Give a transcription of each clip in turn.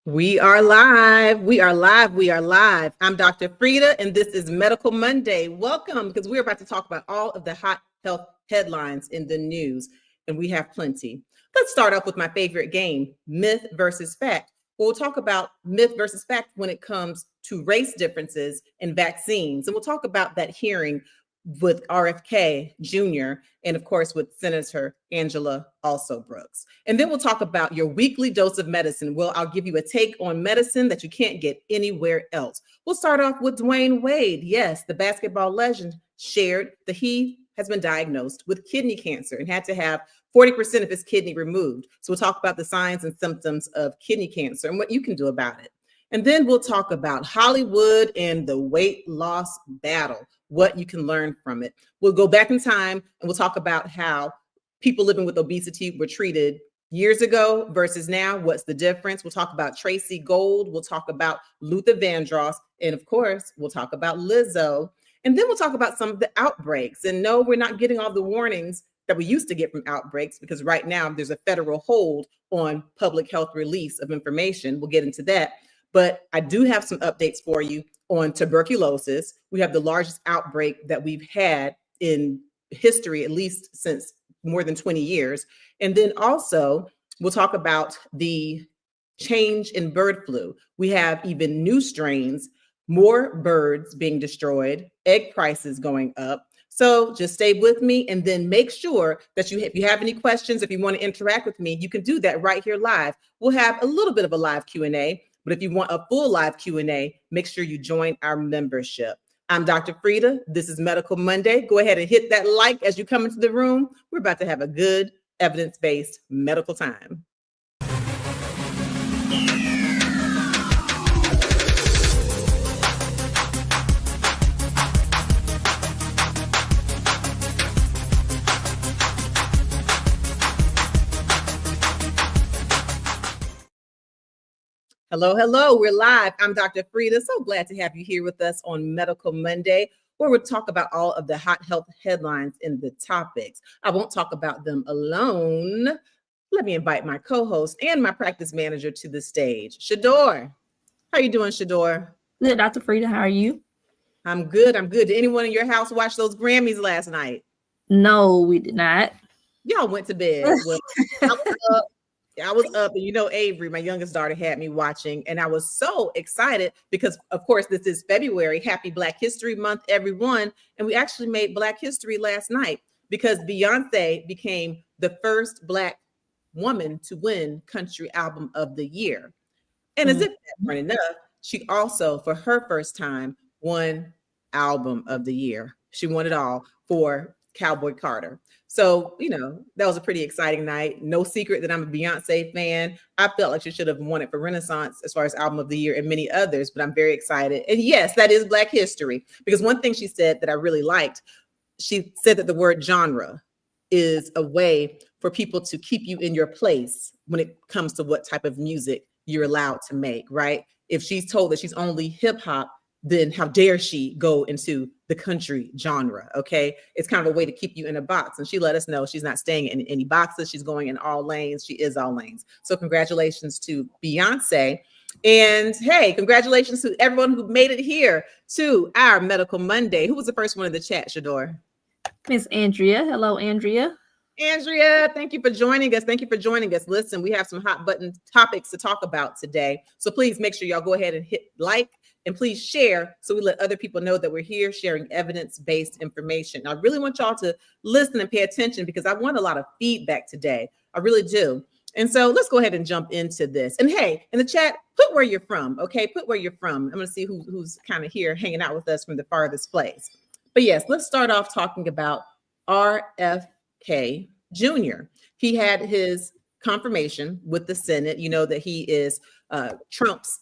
We are live. We are live. We are live. I'm Dr. Frita, and this is Medical Monday. Welcome, because we're about to talk about all of the hot health headlines in the news, and we have plenty. Let's start off with my favorite game, myth versus fact. We'll talk about myth versus fact when it comes to race differences in vaccines, and we'll talk about that hearing with RFK Jr. and of course with Senator Angela also Brooks. And then we'll talk about your weekly dose of medicine. Well, I'll give you a take on medicine that you can't get anywhere else. We'll start off with Dwyane Wade. Yes, the basketball legend shared that he has been diagnosed with kidney cancer and had to have 40% of his kidney removed. So we'll talk about the signs and symptoms of kidney cancer and what you can do about it. And then we'll talk about Hollywood and the weight loss battle, what you can learn from it. We'll go back in time and we'll talk about how people living with obesity were treated years ago versus now. What's the difference? We'll talk about Tracey Gold. We'll talk about Luther Vandross. And of course, we'll talk about Lizzo. And then we'll talk about some of the outbreaks. And no, we're not getting all the warnings that we used to get from outbreaks, because right now there's a federal hold on public health release of information. We'll get into that. But I do have some updates for you on tuberculosis. We have the largest outbreak that we've had in history, at least since more than 20 years. And then also we'll talk about the change in bird flu. We have even new strains, more birds being destroyed, egg prices going up. So just stay with me, and then make sure that if you have any questions, if you want to interact with me, you can do that right here live. We'll have a little bit of a live Q&A. But if you want a full live Q&A, make sure you join our membership. I'm Dr. Frita. This is Medical Monday. Go ahead and hit that like as you come into the room. We're about to have a good evidence-based medical time. Hello, hello. We're live. I'm Dr. Frita. So glad to have you here with us on Medical Monday, where we'll talk about all of the hot health headlines in the topics. I won't talk about them alone. Let me invite my co-host and my practice manager to the stage. Shador. How you doing, Shador? Good, Dr. Frita. How are you? I'm good. I'm good. Did anyone in your house watch those Grammys last night? No, we did not. Y'all went to bed. Well, I was up, and Avery, my youngest daughter, had me watching, and I was so excited because, of course, this is February. Happy Black History Month, everyone. And we actually made Black history last night because Beyonce became the first Black woman to win Country Album of the Year. And as if that weren't enough, she also, for her first time, won Album of the Year. She won it all for Cowboy Carter. So, that was a pretty exciting night. No secret that I'm a Beyonce fan. I felt like she should have won it for Renaissance as far as Album of the Year and many others, but I'm very excited. And yes, that is Black history, because one thing she said that I really liked, she said that the word genre is a way for people to keep you in your place when it comes to what type of music you're allowed to make, right? If she's told that she's only hip hop, then how dare she go into the country genre, okay? It's kind of a way to keep you in a box. And she let us know she's not staying in any boxes. She's going in all lanes. She is all lanes. So congratulations to Beyonce. And hey, congratulations to everyone who made it here to our Medical Monday. Who was the first one in the chat, Shador? Miss Andrea. Hello, Andrea. Andrea, thank you for joining us. Thank you for joining us. Listen, we have some hot button topics to talk about today. So please make sure y'all go ahead and hit like, and please share so we let other people know that we're here sharing evidence-based information. I really want y'all to listen and pay attention because I want a lot of feedback today. I really do. And so let's go ahead and jump into this. And hey, in the chat, put where you're from, okay? Put where you're from. I'm going to see who's kind of here hanging out with us from the farthest place. But yes, let's start off talking about RFK Jr. He had his confirmation with the Senate. You know that he is Trump's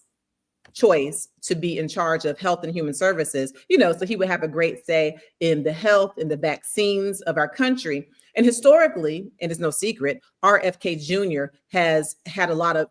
choice to be in charge of health and human services, so he would have a great say in the health and the vaccines of our country. And historically, and it's no secret, RFK Jr. has had a lot of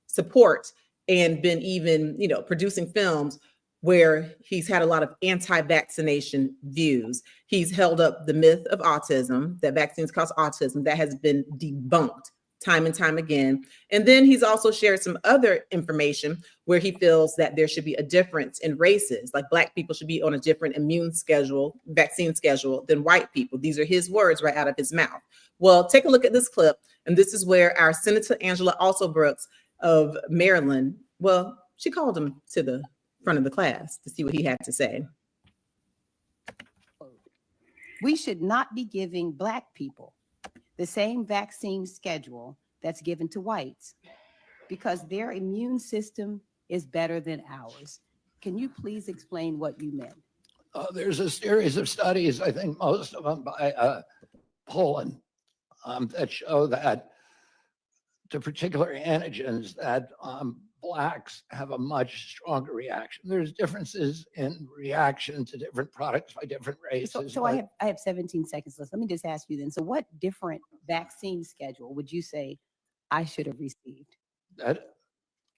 support and been even, producing films where he's had a lot of anti-vaccination views. He's held up the myth of autism, that vaccines cause autism. That has been debunked time and time again. And then he's also shared some other information where he feels that there should be a difference in races, like Black people should be on a different vaccine schedule than white people. These are his words right out of his mouth. Well, take a look at this clip. And this is where our Senator Angela Alsobrooks of Maryland, well, she called him to the front of the class to see what he had to say. We should not be giving Black people the same vaccine schedule that's given to whites because their immune system is better than ours. Can you please explain what you meant? There's a series of studies, I think most of them by Poland, that show that the particular antigens that Blacks have a much stronger reaction. There's differences in reaction to different products by different races. So I have 17 seconds left. Let me just ask you then. So what different vaccine schedule would you say I should have received?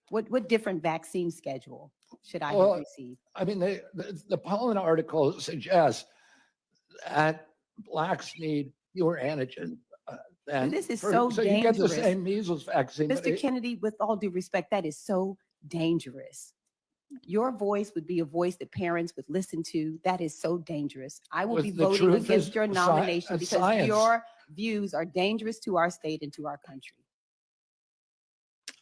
What different vaccine schedule should I have received? I mean, the Poland article suggests that Blacks need fewer antigens. And this is so dangerous. You get the same measles vaccine. Mr. Kennedy, with all due respect, that is so dangerous. Your voice would be a voice that parents would listen to. That is so dangerous. I will be voting against your nomination because your views are dangerous to our state and to our country.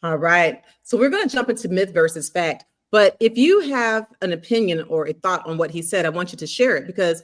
All right. So we're going to jump into myth versus fact. But if you have an opinion or a thought on what he said, I want you to share it, because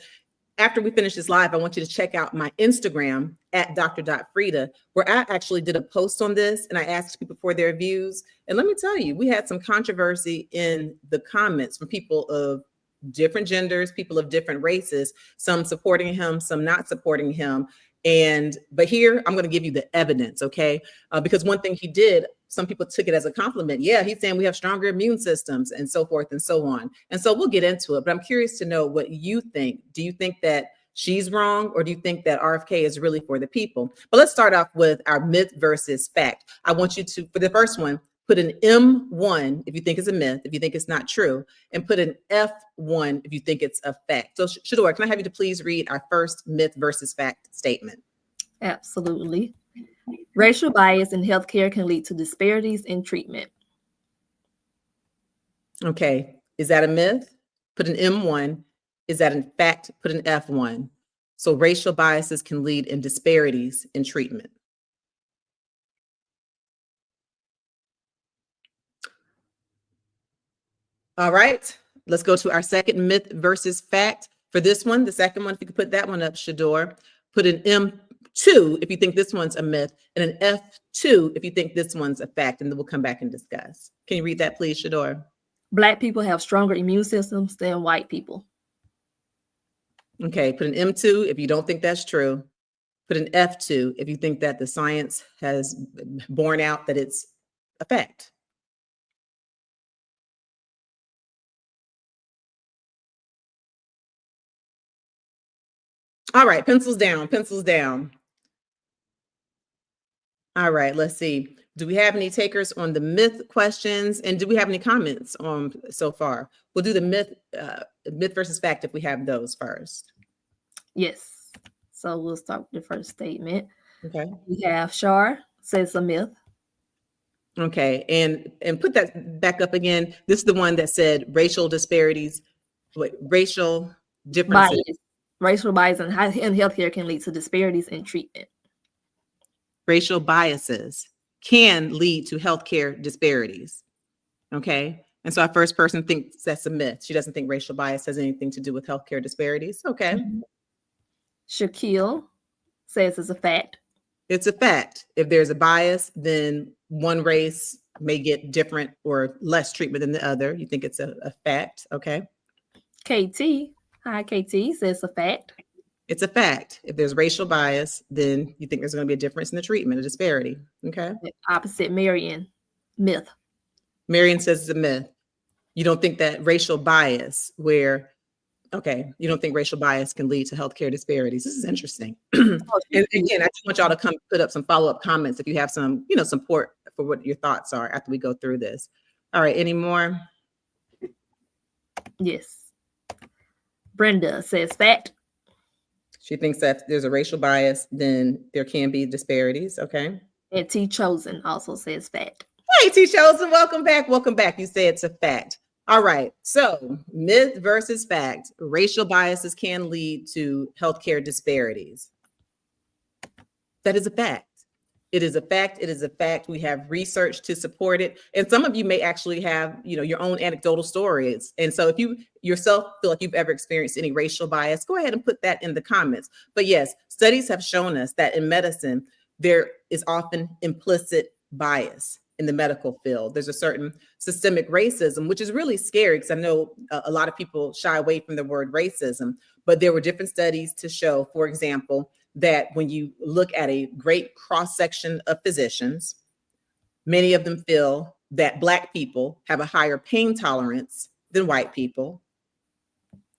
after we finish this live, I want you to check out my Instagram at dr.frita, where I actually did a post on this and I asked people for their views. And let me tell you, we had some controversy in the comments from people of different genders, people of different races, some supporting him, some not supporting him. But here, I'm going to give you the evidence, okay? Because one thing he did, some people took it as a compliment. Yeah, he's saying we have stronger immune systems and so forth and so on. And so we'll get into it, but I'm curious to know what you think. Do you think that she's wrong, or do you think that RFK is really for the people? But let's start off with our myth versus fact. I want you to, for the first one, put an M1 if you think it's a myth, if you think it's not true, and put an F1 if you think it's a fact. So Shador, can I have you to please read our first myth versus fact statement? Absolutely. Racial bias in healthcare can lead to disparities in treatment. Okay, is that a myth? Put an M1. Is that in fact? Put an F1. So racial biases can lead in disparities in treatment. All right, let's go to our second myth versus fact. For this one, the second one, if you could put that one up, Shador, put an M2 if you think this one's a myth, and an F2 if you think this one's a fact, and then we'll come back and discuss. Can you read that, please, Shador? Black people have stronger immune systems than white people. Okay, put an M2 if you don't think that's true. Put an F2 if you think that the science has borne out that it's a fact. All right, pencils down, pencils down. All right, let's see. Do we have any takers on the myth questions? And do we have any comments on so far? We'll do the myth versus fact if we have those first. Yes. So we'll start with the first statement. Okay. We have Shar says a myth. Okay, and put that back up again. This is the one that said racial disparities, racial differences. Racial bias in healthcare can lead to disparities in treatment. Racial biases can lead to healthcare disparities. Okay. And so our first person thinks that's a myth. She doesn't think racial bias has anything to do with healthcare disparities. Okay. Mm-hmm. Shaquille says it's a fact. It's a fact. If there's a bias, then one race may get different or less treatment than the other. You think it's a fact. Okay. KT. Hi, KT says a fact. It's a fact. If there's racial bias, then you think there's going to be a difference in the treatment, a disparity. Okay. Opposite Marion, myth. Marion says it's a myth. You don't think that racial bias you don't think racial bias can lead to healthcare disparities. This is interesting. And again, I just want y'all to come put up some follow-up comments if you have some, support for what your thoughts are after we go through this. All right. Any more? Yes. Brenda says fact. She thinks that if there's a racial bias, then there can be disparities. Okay. And T Chosen also says fact. Hey, T Chosen, welcome back. Welcome back. You say it's a fact. All right. So, myth versus fact. Racial biases can lead to healthcare disparities. That is a fact. It is a fact. It is a fact. We have research to support it. And some of you may actually have, your own anecdotal stories. And so if you yourself feel like you've ever experienced any racial bias, go ahead and put that in the comments. But yes, studies have shown us that in medicine, there is often implicit bias in the medical field. There's a certain systemic racism, which is really scary because I know a lot of people shy away from the word racism, but there were different studies to show, for example, that when you look at a great cross-section of physicians, many of them feel that Black people have a higher pain tolerance than white people.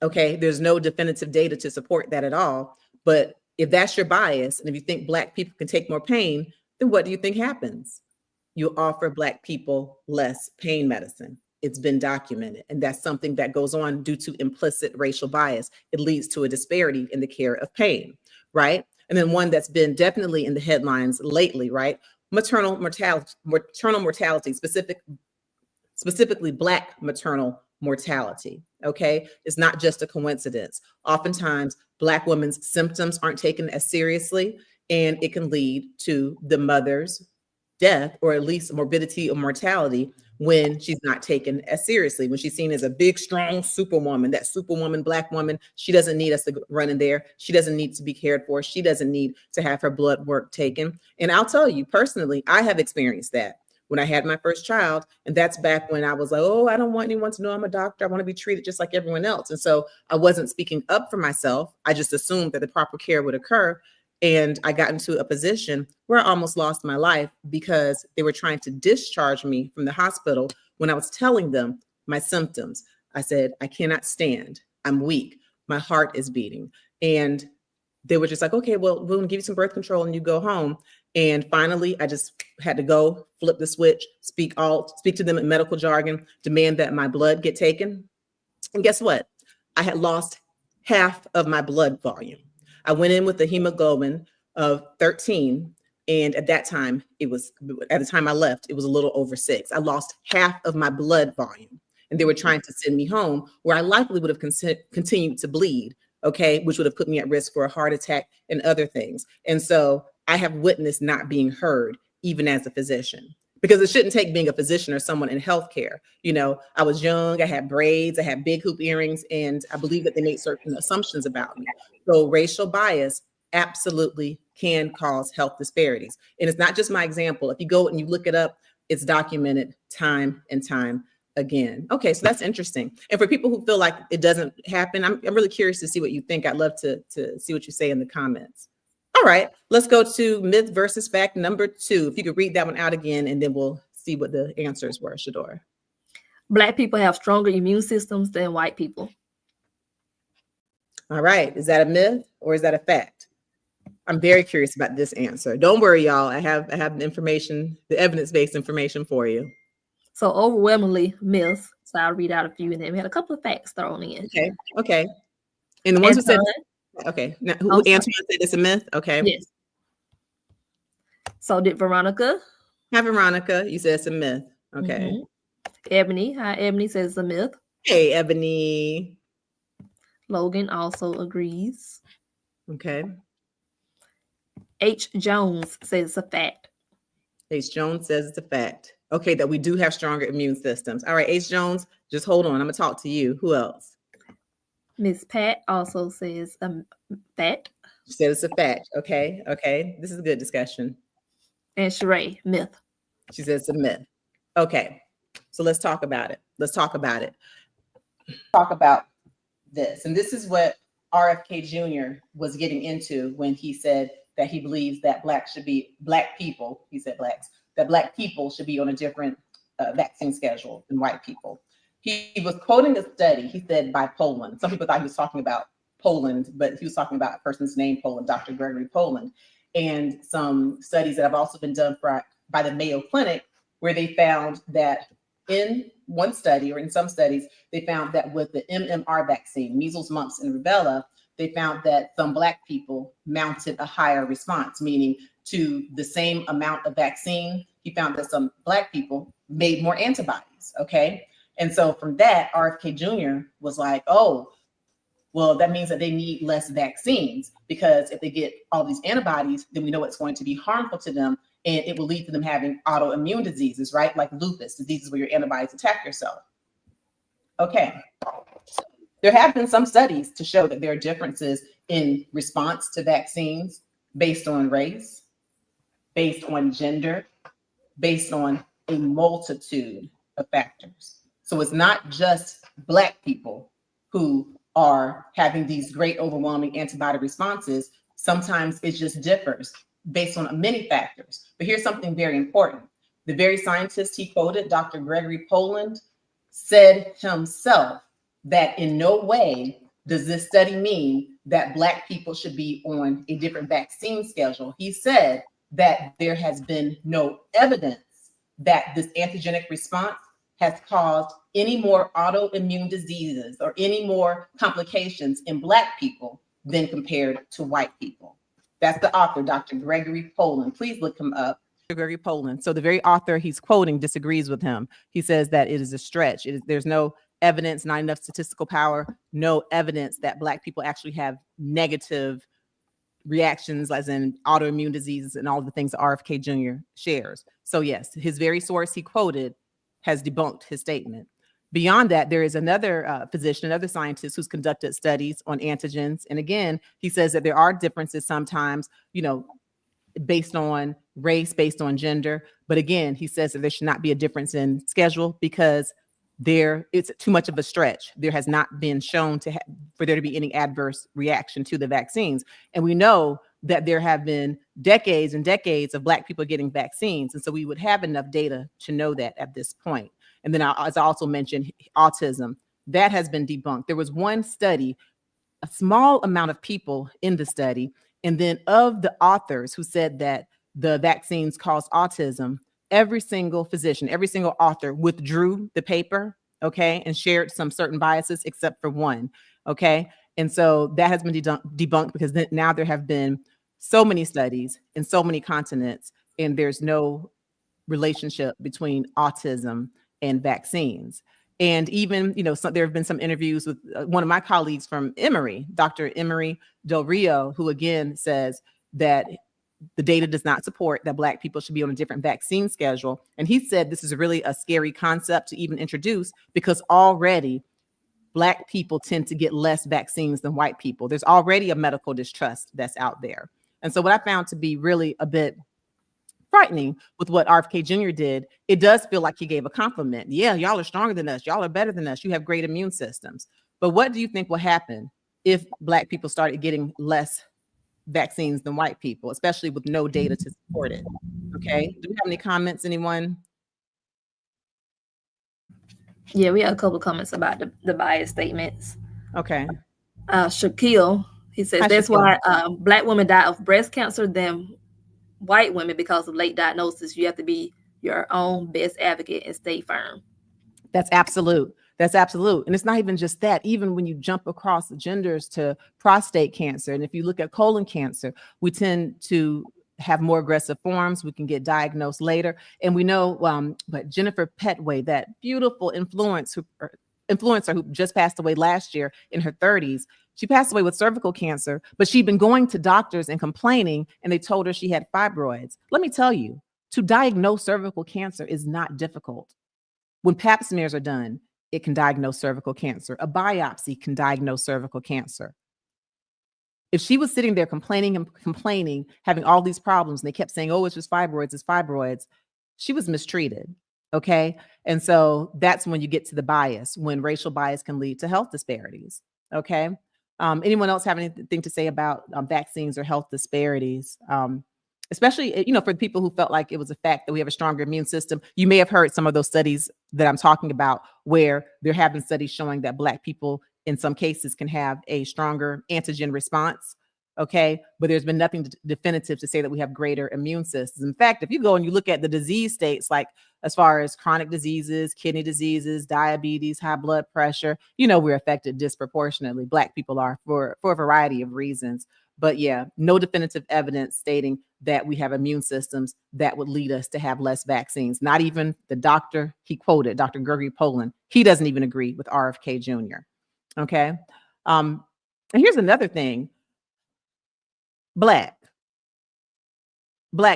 Okay, there's no definitive data to support that at all. But if that's your bias, and if you think Black people can take more pain, then what do you think happens? You offer Black people less pain medicine. It's been documented. And that's something that goes on due to implicit racial bias. It leads to a disparity in the care of pain, right? And then one that's been definitely in the headlines lately, right? Maternal mortality, specifically Black maternal mortality, okay? It's not just a coincidence. Oftentimes, Black women's symptoms aren't taken as seriously, and it can lead to the mother's death, or at least morbidity or mortality, when she's not taken as seriously, when she's seen as a big, strong superwoman, that superwoman, Black woman. She doesn't need us to run in there. She doesn't need to be cared for. She doesn't need to have her blood work taken. And I'll tell you personally, I have experienced that when I had my first child. And that's back when I was like, oh, I don't want anyone to know I'm a doctor. I want to be treated just like everyone else. And so I wasn't speaking up for myself. I just assumed that the proper care would occur. And I got into a position where I almost lost my life because they were trying to discharge me from the hospital when I was telling them my symptoms. I said, I cannot stand. I'm weak. My heart is beating. And they were just like, okay, well, we're going to give you some birth control and you go home. And finally, I just had to go flip the switch, speak to them in medical jargon, demand that my blood get taken. And guess what? I had lost half of my blood volume. I went in with a hemoglobin of 13. And at that time, at the time I left, it was a little over 6. I lost half of my blood volume. And they were trying to send me home, where I likely would have continued to bleed, okay, which would have put me at risk for a heart attack and other things. And so I have witnessed not being heard, even as a physician, because it shouldn't take being a physician or someone in healthcare. I was young, I had braids, I had big hoop earrings, and I believe that they made certain assumptions about me. So racial bias absolutely can cause health disparities. And it's not just my example. If you go and you look it up, it's documented time and time again. Okay, so that's interesting. And for people who feel like it doesn't happen, I'm really curious to see what you think. I'd love to see what you say in the comments. All right, let's go to myth versus fact number 2. If you could read that one out again, and then we'll see what the answers were, Shador. Black people have stronger immune systems than white people. All right, is that a myth or is that a fact? I'm very curious about this answer. Don't worry, y'all. I have the information, the evidence-based information for you. So overwhelmingly myths. So I'll read out a few, and then we had a couple of facts thrown in. Okay. And the ones who said, okay, now who answered said it's a myth? Okay. Yes. So did Veronica? Hi, Veronica. You said it's a myth. Okay. Mm-hmm. Ebony. Hi, Ebony says it's a myth. Hey, Ebony. Logan also agrees. Okay. H. Jones says it's a fact. H. Jones says it's a fact. Okay, that we do have stronger immune systems. All right, H. Jones, just hold on. I'm going to talk to you. Who else? Miss Pat also says a fact. She said it's a fact. Okay. This is a good discussion. And Sheree, myth. She says it's a myth. Okay, so let's talk about it. Talk about this. And this is what RFK Jr. was getting into when he said that he believes that Black people should be on a different vaccine schedule than white people. He was quoting a study, he said, by Poland. Some people thought he was talking about Poland, but he was talking about a person's name, Poland, Dr. Gregory Poland. And some studies that have also been done by the Mayo Clinic, where they found that in one study, or in some studies, they found that with the MMR vaccine, measles, mumps, and rubella, they found that some Black people mounted a higher response, meaning to the same amount of vaccine, he found that some Black people made more antibodies, okay? And so from that, RFK Jr. was like, oh, well, that means that they need less vaccines, because if they get all these antibodies, then we know it's going to be harmful to them, and it will lead to them having autoimmune diseases, right? Like lupus, diseases where your antibodies attack yourself. Okay. There have been some studies to show that there are differences in response to vaccines based on race, based on gender, based on a multitude of factors. So it's not just Black people who are having these great overwhelming antibody responses. Sometimes it just differs based on many factors. But here's something very important. The very scientist he quoted, Dr. Gregory Poland, said himself that in no way does this study mean that Black people should be on a different vaccine schedule. He said that there has been no evidence that this antigenic response has caused any more autoimmune diseases or any more complications in Black people than compared to white people. That's the author, Dr. Gregory Poland. Please look him up. Gregory Poland. So the very author he's quoting disagrees with him. He says that it is a stretch. There's no evidence, not enough statistical power, no evidence that Black people actually have negative reactions, as in autoimmune diseases and all the things that RFK Jr. shares. So yes, his very source he quoted has debunked his statement. Beyond that, there is another physician, another scientist who's conducted studies on antigens. And again, he says that there are differences sometimes, based on race, based on gender. But again, he says that there should not be a difference in schedule because it's too much of a stretch. There has not been shown for there to be any adverse reaction to the vaccines. And we know that there have been decades and decades of Black people getting vaccines. And so we would have enough data to know that at this point. And then as I also mentioned, autism, that has been debunked. There was one study, a small amount of people in the study, and then of the authors who said that the vaccines cause autism, every single physician, every single author withdrew the paper, okay, and shared some certain biases except for one, okay? And so that has been debunked because now there have been so many studies in so many continents, and there's no relationship between autism and vaccines. And even, there have been some interviews with one of my colleagues from Emory, Dr. Emory Del Rio, who again says that the data does not support that Black people should be on a different vaccine schedule. And he said this is really a scary concept to even introduce because already Black people tend to get less vaccines than white people. There's already a medical distrust that's out there. And so what I found to be really a bit frightening with what RFK Jr. did, it does feel like he gave a compliment. Yeah, y'all are stronger than us. Y'all are better than us. You have great immune systems. But what do you think will happen if Black people started getting less vaccines than white people, especially with no data to support it? Okay. Do we have any comments, anyone? Yeah, we have a couple of comments about the bias statements. Okay. Shaquille, he says, that's why Black women die of breast cancer than white women because of late diagnosis. You have to be your own best advocate and stay firm. That's absolute. That's absolute. And it's not even just that. Even when you jump across the genders to prostate cancer, and if you look at colon cancer, we tend to have more aggressive forms. We can get diagnosed later. And we know, but Jennifer Petway, that beautiful influencer who just passed away last year in her 30s, she passed away with cervical cancer, but she'd been going to doctors and complaining, and they told her she had fibroids. Let me tell you, to diagnose cervical cancer is not difficult. When Pap smears are done, it can diagnose cervical cancer. A biopsy can diagnose cervical cancer. If she was sitting there complaining, having all these problems, and they kept saying, oh, it's just fibroids, it's fibroids, she was mistreated, okay? And so that's when you get to the bias, when racial bias can lead to health disparities, okay? Anyone else have anything to say about vaccines or health disparities? Especially, for the people who felt like it was a fact that we have a stronger immune system. You may have heard some of those studies that I'm talking about, where there have been studies showing that Black people in some cases can have a stronger antigen response. Okay. But there's been nothing definitive to say that we have greater immune systems. In fact, if you go and you look at the disease states, like as far as chronic diseases, kidney diseases, diabetes, high blood pressure, we're affected disproportionately. Black people are for a variety of reasons. But yeah, no definitive evidence stating that we have immune systems that would lead us to have less vaccines. Not even the doctor he quoted, Dr. Gregory Poland. He doesn't even agree with RFK Jr. Okay. And here's another thing. Black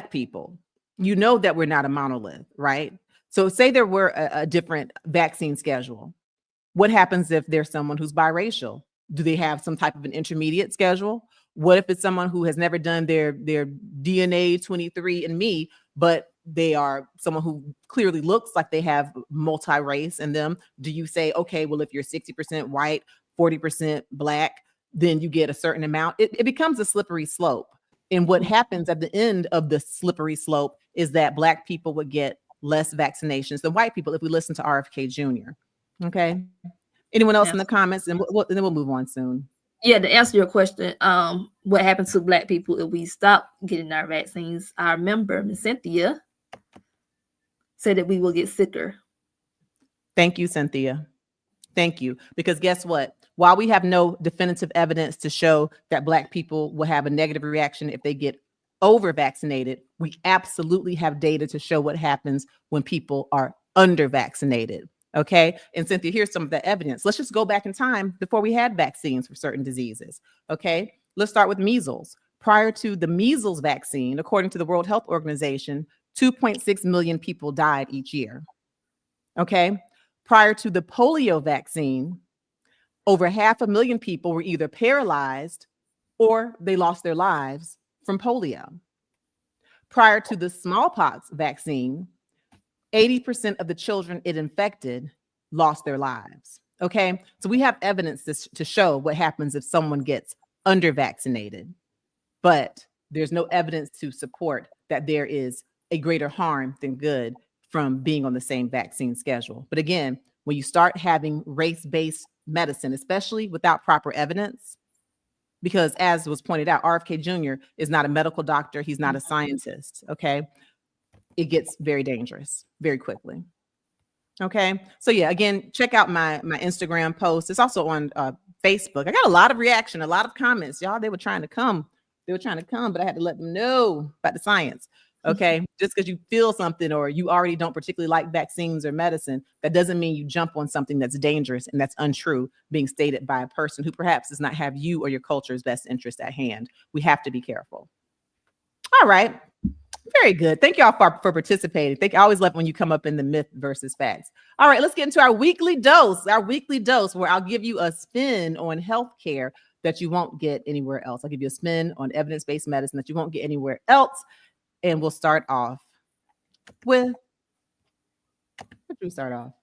people, you know that we're not a monolith, right? So say there were a different vaccine schedule. What happens if there's someone who's biracial? Do they have some type of an intermediate schedule? What if it's someone who has never done their DNA 23andMe, but they are someone who clearly looks like they have multi-race in them? Do you say, okay, well, if you're 60% white, 40% black, then you get a certain amount? It becomes a slippery slope. And what happens at the end of the slippery slope is that Black people would get less vaccinations than white people if we listen to RFK Jr. Okay. Anyone else in the comments? And then we'll move on soon. Yeah, to answer your question, what happens to Black people if we stop getting our vaccines? Our member, Ms. Cynthia, said that we will get sicker. Thank you, Cynthia. Thank you. Because guess what? While we have no definitive evidence to show that Black people will have a negative reaction if they get over vaccinated, we absolutely have data to show what happens when people are under vaccinated. Okay. And Cynthia, here's some of the evidence. Let's just go back in time before we had vaccines for certain diseases. Okay. Let's start with measles. Prior to the measles vaccine, according to the World Health Organization, 2.6 million people died each year. Okay. Prior to the polio vaccine, over 500,000 people were either paralyzed or they lost their lives from polio. Prior to the smallpox vaccine, 80% of the children it infected lost their lives. Okay, so we have evidence to show what happens if someone gets under vaccinated, but there's no evidence to support that there is a greater harm than good from being on the same vaccine schedule. But again, when you start having race-based medicine, especially without proper evidence, because as was pointed out, RFK Jr. is not a medical doctor. He's not a scientist. Okay. It gets very dangerous very quickly. Okay. So yeah, again, check out my Instagram post. It's also on Facebook. I got a lot of reaction, a lot of comments. Y'all, they were trying to come, but I had to let them know about the science. Okay. Just because you feel something or you already don't particularly like vaccines or medicine, that doesn't mean you jump on something that's dangerous and that's untrue being stated by a person who perhaps does not have you or your culture's best interest at hand. We have to be careful. All right. Very good. Thank y'all for participating. I always love when you come up in the myth versus facts. All right, let's get into our weekly dose where I'll give you a spin on healthcare that you won't get anywhere else. I'll give you a spin on evidence-based medicine that you won't get anywhere else. And we'll start off with, what do we start off?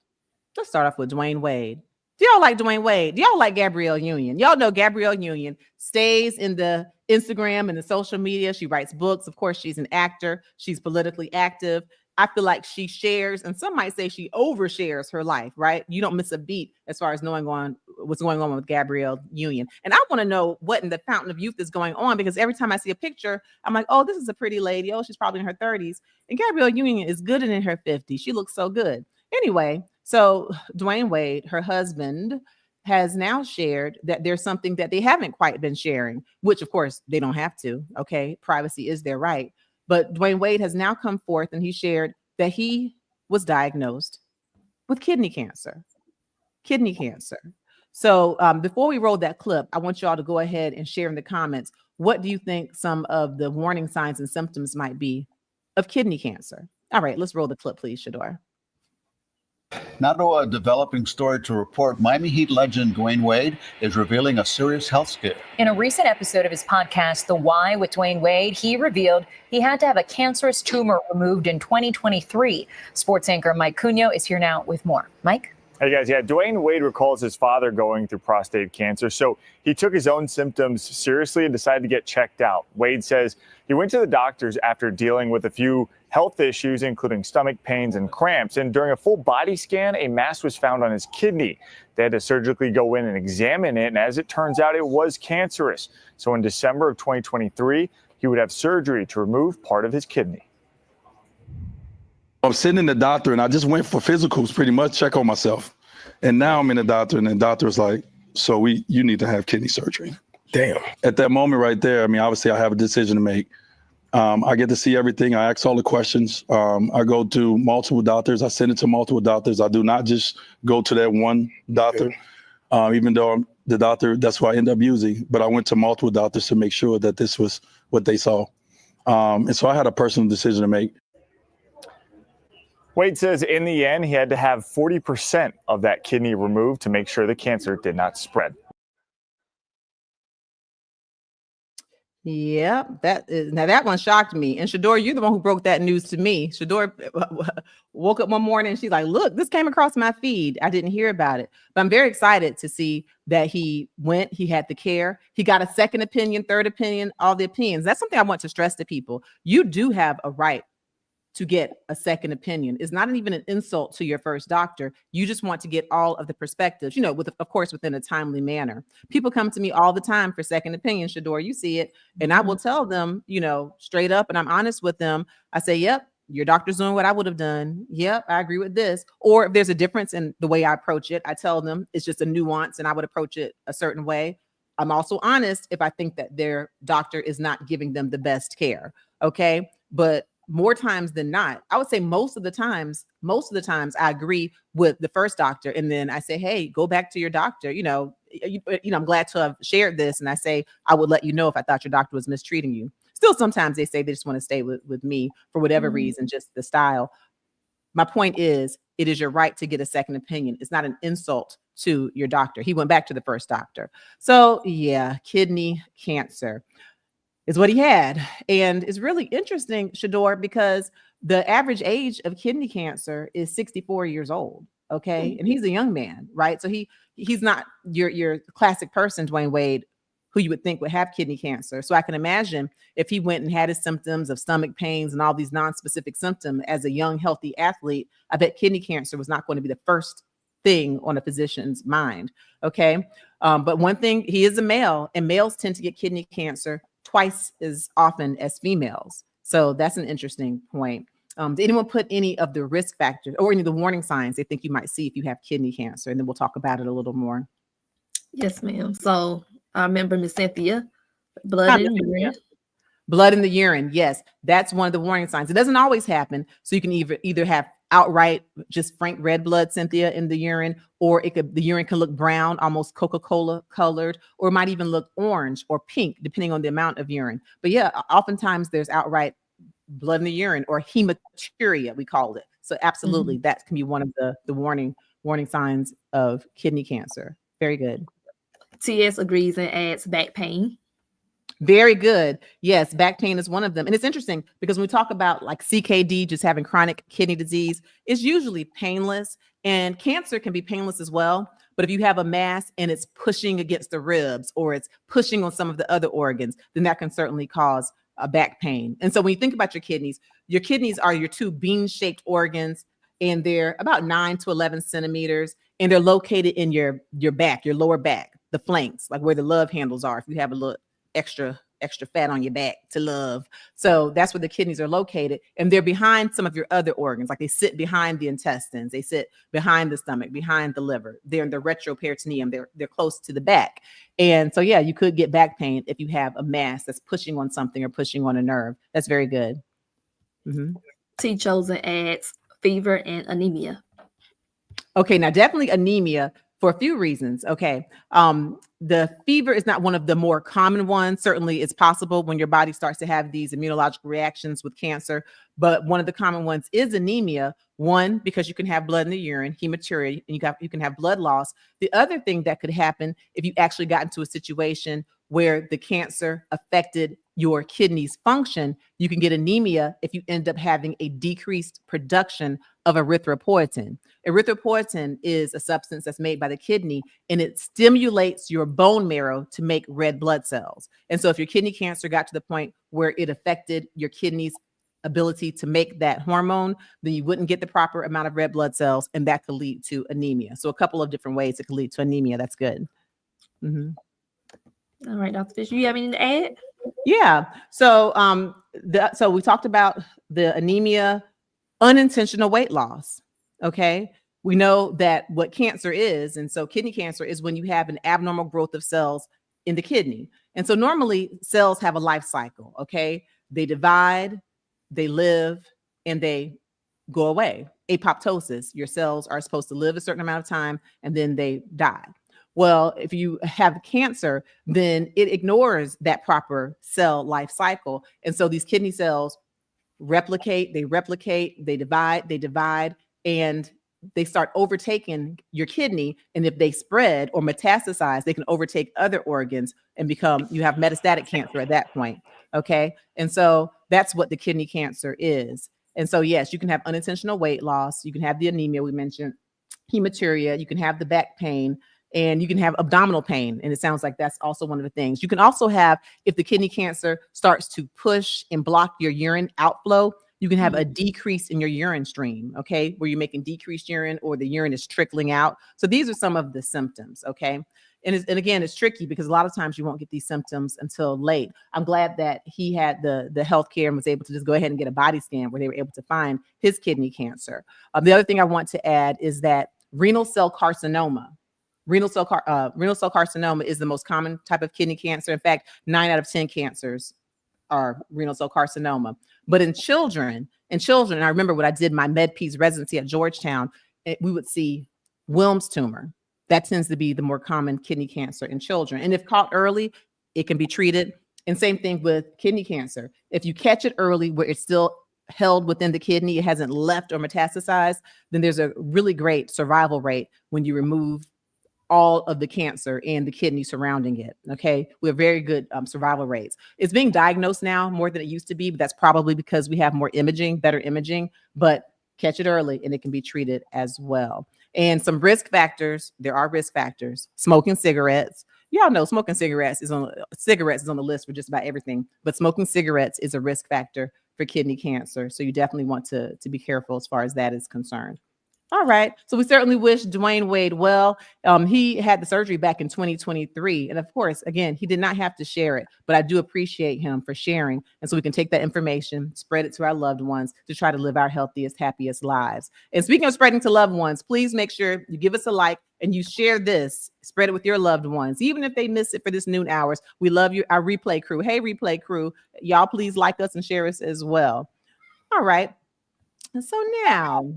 Let's start off with Dwyane Wade. Do y'all like Dwyane Wade? Do y'all like Gabrielle Union? Y'all know Gabrielle Union stays in the Instagram and the social media. She writes books. Of course, she's an actor. She's politically active. I feel like she shares, and some might say she overshares her life, right? You don't miss a beat as far as knowing what's going on with Gabrielle Union. And I want to know what in the fountain of youth is going on, because every time I see a picture, I'm like, oh, this is a pretty lady. Oh, she's probably in her 30s. And Gabrielle Union is good and in her 50s. She looks so good. Anyway, so Dwyane Wade, her husband, has now shared that there's something that they haven't quite been sharing, which of course they don't have to. Okay. Privacy is their right. But Dwyane Wade has now come forth and he shared that he was diagnosed with kidney cancer. So before we roll that clip, I want y'all to go ahead and share in the comments, what do you think some of the warning signs and symptoms might be of kidney cancer? All right, let's roll the clip, please, Shador. Not a developing story to report. Miami Heat legend Dwyane Wade is revealing a serious health scare. In a recent episode of his podcast, The Why with Dwyane Wade, he revealed he had to have a cancerous tumor removed in 2023. Sports anchor Mike Cunha is here now with more. Mike? Hey guys, yeah, Dwyane Wade recalls his father going through prostate cancer, so he took his own symptoms seriously and decided to get checked out. Wade says he went to the doctors after dealing with a few health issues, including stomach pains and cramps, and during a full body scan, a mass was found on his kidney. They had to surgically go in and examine it, and as it turns out, it was cancerous. So in December of 2023, he would have surgery to remove part of his kidney. I'm sitting in the doctor and I just went for physicals, pretty much check on myself. And now I'm in the doctor and the doctor's like, so you need to have kidney surgery. Damn. At that moment right there, I mean, obviously I have a decision to make. I get to see everything. I ask all the questions. I go to multiple doctors. I send it to multiple doctors. I do not just go to that one doctor, even though I'm the doctor, that's who I end up using. But I went to multiple doctors to make sure that this was what they saw. And so I had a personal decision to make. Wade says in the end, he had to have 40% of that kidney removed to make sure the cancer did not spread. Yeah, now that one shocked me. And Shador, you're the one who broke that news to me. Shador woke up one morning and she's like, look, this came across my feed. I didn't hear about it. But I'm very excited to see that he had the care. He got a second opinion, third opinion, all the opinions. That's something I want to stress to people. You do have a right to get a second opinion. It's not even an insult to your first doctor. You just want to get all of the perspectives, of course, within a timely manner. People come to me all the time for second opinion, Shador, you see it. And I will tell them, straight up, and I'm honest with them. I say, yep, your doctor's doing what I would have done. Yep, I agree with this. Or if there's a difference in the way I approach it, I tell them it's just a nuance and I would approach it a certain way. I'm also honest if I think that their doctor is not giving them the best care. Okay. But more times than not, I would say most of the times I agree with the first doctor. And then I say, hey, go back to your doctor. I'm glad to have shared this. And I say, I would let you know if I thought your doctor was mistreating you. Still, sometimes they say they just want to stay with me for whatever reason, just the style. My point is, it is your right to get a second opinion. It's not an insult to your doctor. He went back to the first doctor. So yeah, kidney cancer is what he had. And it's really interesting, Shador, because the average age of kidney cancer is 64 years old. Okay. And he's a young man, right? So he's not your classic person, Dwyane Wade, who you would think would have kidney cancer. So I can imagine if he went and had his symptoms of stomach pains and all these non-specific symptoms as a young, healthy athlete, I bet kidney cancer was not going to be the first thing on a physician's mind. Okay. But one thing, he is a male, and males tend to get kidney cancer twice as often as females. So that's an interesting point. Did anyone put any of the risk factors or any of the warning signs they think you might see if you have kidney cancer? And then we'll talk about it a little more. Yes, ma'am. So I remember Miss Cynthia, blood in the urine. Blood in the urine. Yes, that's one of the warning signs. It doesn't always happen. So you can either have outright just frank red blood, Cynthia, in the urine, or the urine can look brown, almost Coca-Cola colored, or it might even look orange or pink, depending on the amount of urine. But yeah, oftentimes there's outright blood in the urine, or hematuria, we call it. So absolutely, that can be one of the warning signs of kidney cancer. Very good. TS agrees and adds back pain. Very good. Yes, back pain is one of them. And it's interesting because when we talk about like CKD, just having chronic kidney disease, it's usually painless, and cancer can be painless as well. But if you have a mass and it's pushing against the ribs or it's pushing on some of the other organs, then that can certainly cause a back pain. And so when you think about your kidneys are your two bean-shaped organs, and they're about 9 to 11 centimeters, and they're located in your back, your lower back, the flanks, like where the love handles are. If you have a little extra fat on your back to love. So that's where the kidneys are located. And they're behind some of your other organs. Like they sit behind the intestines. They sit behind the stomach, behind the liver. They're in the retroperitoneum. They're close to the back. And so, yeah, you could get back pain if you have a mass that's pushing on something or pushing on a nerve. That's very good. T Chosen adds fever and anemia. Okay, now definitely anemia for a few reasons. Okay. The fever is not one of the more common ones. Certainly it's possible when your body starts to have these immunological reactions with cancer, but one of the common ones is anemia. One, because you can have blood in the urine, hematuria, and you can have blood loss. The other thing that could happen if you actually got into a situation where the cancer affected your kidneys function, you can get anemia if you end up having a decreased production of erythropoietin. Erythropoietin is a substance that's made by the kidney, and it stimulates your bone marrow to make red blood cells. And so if your kidney cancer got to the point where it affected your kidney's ability to make that hormone, then you wouldn't get the proper amount of red blood cells, and that could lead to anemia. So a couple of different ways it could lead to anemia. That's good. All right, Dr. Fisher, you have anything to add? Yeah. So so we talked about the anemia, unintentional weight loss. Okay. We know that what cancer is, and so kidney cancer is when you have an abnormal growth of cells in the kidney. And so normally cells have a life cycle, okay? They divide, they live, and they go away. Apoptosis, your cells are supposed to live a certain amount of time and then they die. Well, if you have cancer, then it ignores that proper cell life cycle. And so these kidney cells replicate, they divide, and they start overtaking your kidney. And if they spread or metastasize, they can overtake other organs and you have metastatic cancer at that point. Okay. And so that's what the kidney cancer is. And so, yes, you can have unintentional weight loss. You can have the anemia we mentioned, hematuria. You can have the back pain, and you can have abdominal pain. And it sounds like that's also one of the things. You can also have, if the kidney cancer starts to push and block your urine outflow, you can have a decrease in your urine stream, okay, where you're making decreased urine or the urine is trickling out. So these are some of the symptoms, okay? And again, it's tricky because a lot of times you won't get these symptoms until late. I'm glad that he had the healthcare and was able to just go ahead and get a body scan where they were able to find his kidney cancer. The other thing I want to add is that renal cell carcinoma. Renal cell carcinoma is the most common type of kidney cancer. In fact, 9 out of 10 cancers are renal cell carcinoma. But in children, and I remember when I did my MedPeds residency at Georgetown, we would see Wilms tumor. That tends to be the more common kidney cancer in children. And if caught early, it can be treated. And same thing with kidney cancer. If you catch it early where it's still held within the kidney, it hasn't left or metastasized, then there's a really great survival rate when you remove all of the cancer and the kidney surrounding it. Okay. We have very good survival rates. It's being diagnosed now more than it used to be, but that's probably because we have more imaging, better imaging, but catch it early and it can be treated as well. And some risk factors, there are risk factors. Smoking cigarettes. Y'all know smoking cigarettes is on the list for just about everything, but smoking cigarettes is a risk factor for kidney cancer. So you definitely want to be careful as far as that is concerned. All right. So we certainly wish Dwyane Wade well. He had the surgery back in 2023. And of course, again, he did not have to share it, but I do appreciate him for sharing. And so we can take that information, spread it to our loved ones to try to live our healthiest, happiest lives. And speaking of spreading to loved ones, please make sure you give us a like and you share this, spread it with your loved ones, even if they miss it for this noon hours. We love you, our replay crew. Hey, replay crew, y'all please like us and share us as well. All right. And so now,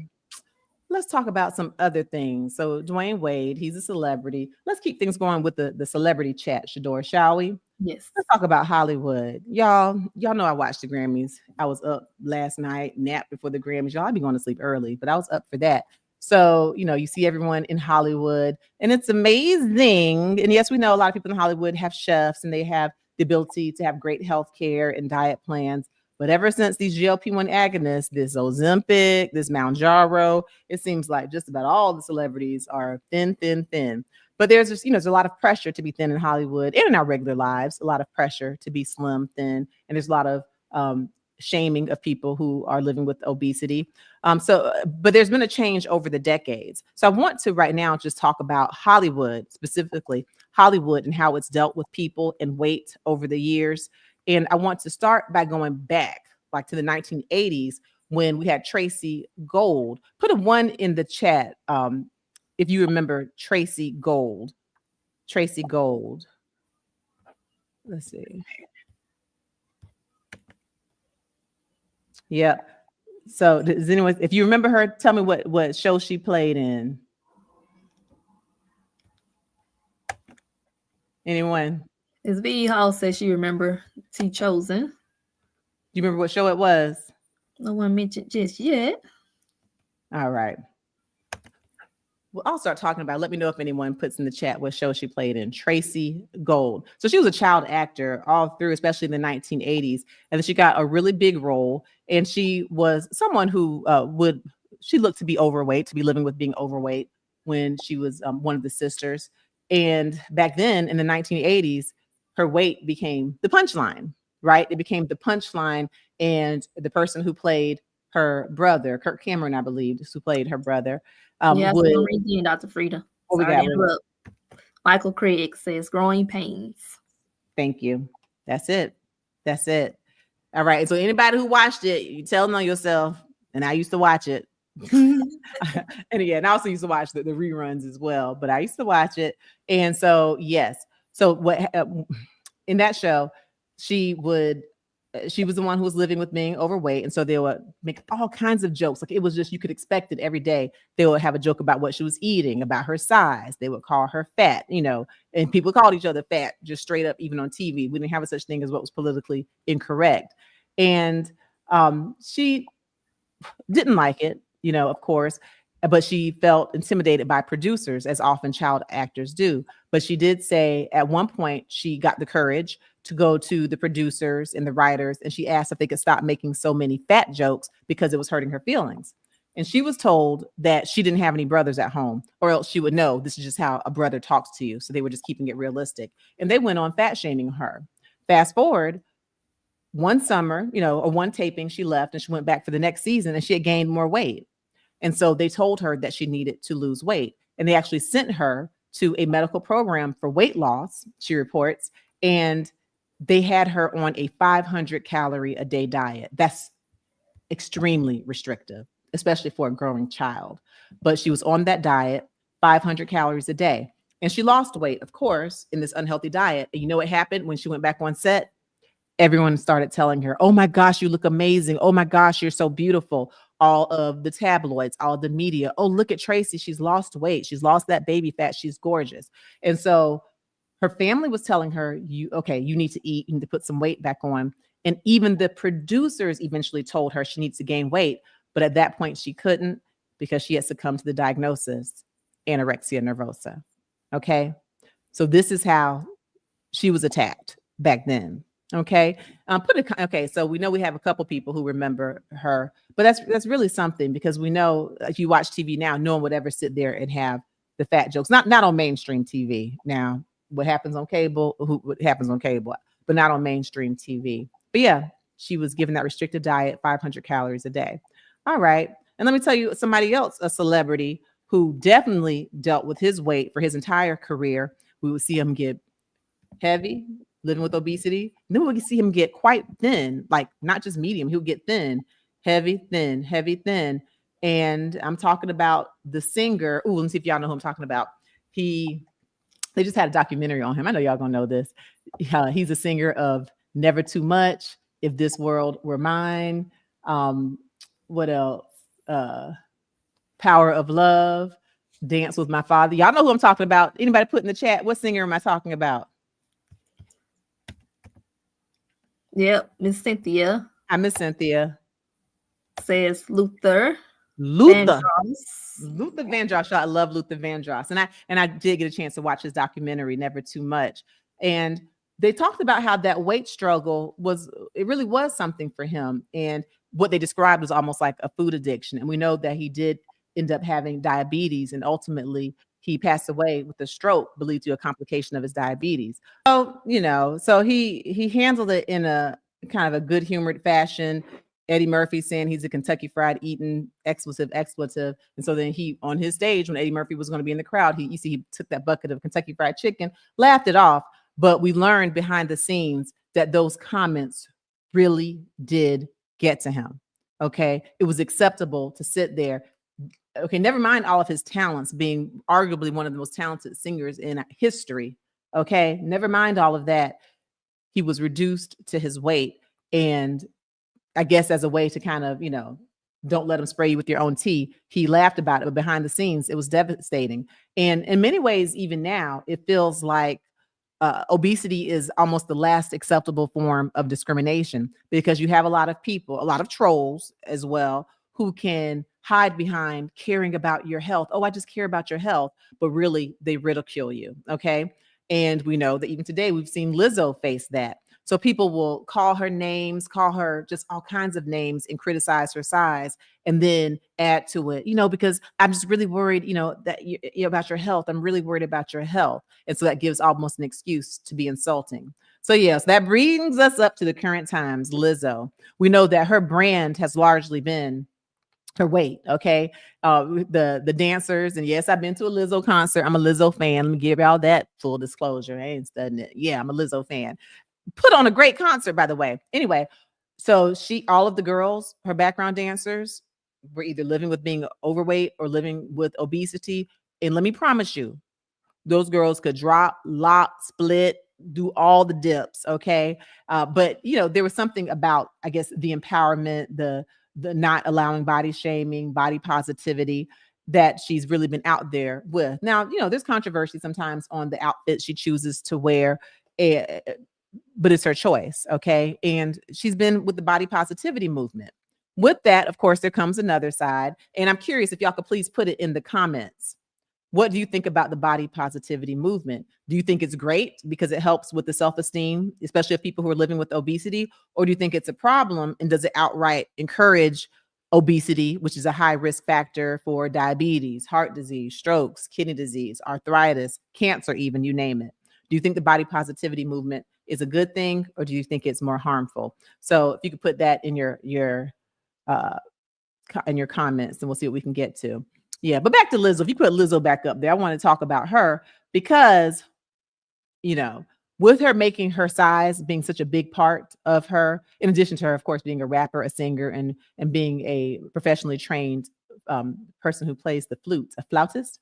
let's talk about some other things. So Dwyane Wade, he's a celebrity. Let's keep things going with the celebrity chat, Shador, shall we? Yes. Let's talk about Hollywood. Y'all know I watched the Grammys. I was up last night, napped before the Grammys. Y'all, I'd be going to sleep early, but I was up for that. So, you see everyone in Hollywood and it's amazing. And yes, we know a lot of people in Hollywood have chefs and they have the ability to have great health care and diet plans. But ever since these GLP-1 agonists, this Ozempic, this Mounjaro, it seems like just about all the celebrities are thin. But there's just, there's a lot of pressure to be thin in Hollywood and in our regular lives, a lot of pressure to be slim, thin. And there's a lot of shaming of people who are living with obesity. But there's been a change over the decades. So I want to right now just talk about Hollywood, specifically Hollywood and how it's dealt with people and weight over the years. And I want to start by going back like to the 1980s when we had Tracey Gold. Put a 1 in the chat if you remember Tracey Gold. Tracey Gold. Let's see. Yeah. So does anyone, if you remember her, tell me what show she played in. Anyone? As V Hall says she remember T Chosen. Do you remember what show it was? No one mentioned just yet. All right. Well, I'll start talking about it. Let me know if anyone puts in the chat what show she played in. Tracey Gold. So she was a child actor all through, especially in the 1980s. And then she got a really big role. And she was someone who she looked to be overweight, to be living with being overweight when she was one of the sisters. And back then in the 1980s, her weight became the punchline, right? It became the punchline. And the person who played her brother, Kirk Cameron, I believe, who played her brother, Dr. Frita. Sorry to interrupt. Michael Craig says growing pains. Thank you. That's it. All right. So anybody who watched it, you tell them on yourself. And I used to watch it. And again, I also used to watch the reruns as well, but I used to watch it. And so, yes. So what in that show, she was the one who was living with being overweight. And so they would make all kinds of jokes. Like it was just, you could expect it every day. They would have a joke about what she was eating, about her size. They would call her fat, and people called each other fat just straight up, even on TV. We didn't have a such thing as what was politically incorrect. And she didn't like it, of course, but she felt intimidated by producers, as often child actors do. But she did say at one point she got the courage to go to the producers and the writers, and she asked if they could stop making so many fat jokes because it was hurting her feelings. And she was told that she didn't have any brothers at home, or else she would know this is just how a brother talks to you. So they were just keeping it realistic. And they went on fat shaming her. Fast forward, one summer, or one taping, she left and she went back for the next season and she had gained more weight. And so they told her that she needed to lose weight. And they actually sent her to a medical program for weight loss, she reports. And they had her on a 500 calorie a day diet. That's extremely restrictive, especially for a growing child. But she was on that diet, 500 calories a day. And she lost weight, of course, in this unhealthy diet. And you know what happened when she went back on set? Everyone started telling her, oh my gosh, you look amazing. Oh my gosh, you're so beautiful. All of the tabloids, all of the media. Oh, look at Tracey. She's lost weight. She's lost that baby fat. She's gorgeous. And so her family was telling her, you need to eat, you need to put some weight back on. And even the producers eventually told her she needs to gain weight. But at that point, she couldn't because she had succumbed to the diagnosis, anorexia nervosa. Okay. So this is how she was attacked back then. Okay. So we know we have a couple people who remember her, but that's really something, because we know if you watch TV now, no one would ever sit there and have the fat jokes, not on mainstream TV. Now, what happens on cable, what happens on cable, but not on mainstream TV. But yeah, she was given that restricted diet, 500 calories a day. All right. And let me tell you somebody else, a celebrity who definitely dealt with his weight for his entire career. We would see him get heavy, living with obesity. Then we would see him get quite thin, like not just medium, he would get thin, heavy, thin, heavy, thin. And I'm talking about the singer. Let me see if y'all know who I'm talking about. They just had a documentary on him. I know y'all gonna know this. He's a singer of Never Too Much, If This World Were Mine. What else? Power of Love, Dance with My Father. Y'all know who I'm talking about. Anybody put in the chat, what singer am I talking about? Yep, Miss Cynthia. I Miss Cynthia. Says Luther Vandross. Vandross. Luther Vandross. I love Luther Vandross. And I did get a chance to watch his documentary, Never Too Much. And they talked about how that weight struggle really was something for him. And what they described was almost like a food addiction. And we know that he did end up having diabetes, and ultimately he passed away with a stroke believed to be a complication of his diabetes. So, so he handled it in a kind of a good humored fashion. Eddie Murphy saying he's a Kentucky Fried eating expletive. And so then he, on his stage, when Eddie Murphy was going to be in the crowd, he took that bucket of Kentucky Fried Chicken, laughed it off. But we learned behind the scenes that those comments really did get to him. Okay. It was acceptable to sit there. Okay. Never mind all of his talents, being arguably one of the most talented singers in history. Okay. Never mind all of that. He was reduced to his weight. And I guess as a way to kind of, don't let him spray you with your own tea, he laughed about it. But behind the scenes, it was devastating. And in many ways, even now, it feels like obesity is almost the last acceptable form of discrimination, because you have a lot of people, a lot of trolls as well, who can hide behind caring about your health. Oh, I just care about your health. But really, they ridicule you. Okay. And we know that even today, we've seen Lizzo face that. So people will call her names, call her just all kinds of names, and criticize her size, and then add to it, because I'm just really worried, that you about your health. I'm really worried about your health. And so that gives almost an excuse to be insulting. So yes, that brings us up to the current times. Lizzo, we know that her brand has largely been her weight. Okay. The dancers, and yes, I've been to a Lizzo concert. I'm a Lizzo fan. Let me give y'all that full disclosure. I ain't studying it. Yeah, I'm a Lizzo fan. Put on a great concert, by the way. Anyway, so all of the girls, her background dancers, were either living with being overweight or living with obesity. And let me promise you, Those girls could drop, lock, split, do all the dips. Okay. But there was something about, I guess, the empowerment, the not allowing body shaming, body positivity that she's really been out there with. Now, there's controversy sometimes on the outfit she chooses to wear, but it's her choice. Okay. And she's been with the body positivity movement. With that, of course, there comes another side. And I'm curious if y'all could please put it in the comments. What do you think about the body positivity movement? Do you think it's great because it helps with the self-esteem, especially of people who are living with obesity? Or do you think it's a problem, and does it outright encourage obesity, which is a high risk factor for diabetes, heart disease, strokes, kidney disease, arthritis, cancer, even, you name it? Do you think the body positivity movement is a good thing, or do you think it's more harmful? So if you could put that in your comments, and we'll see what we can get to. Yeah, but back to Lizzo. If you put Lizzo back up there, I want to talk about her because, with her making her size being such a big part of her, in addition to her, of course, being a rapper, a singer, and being a professionally trained person who plays the flute, a flautist.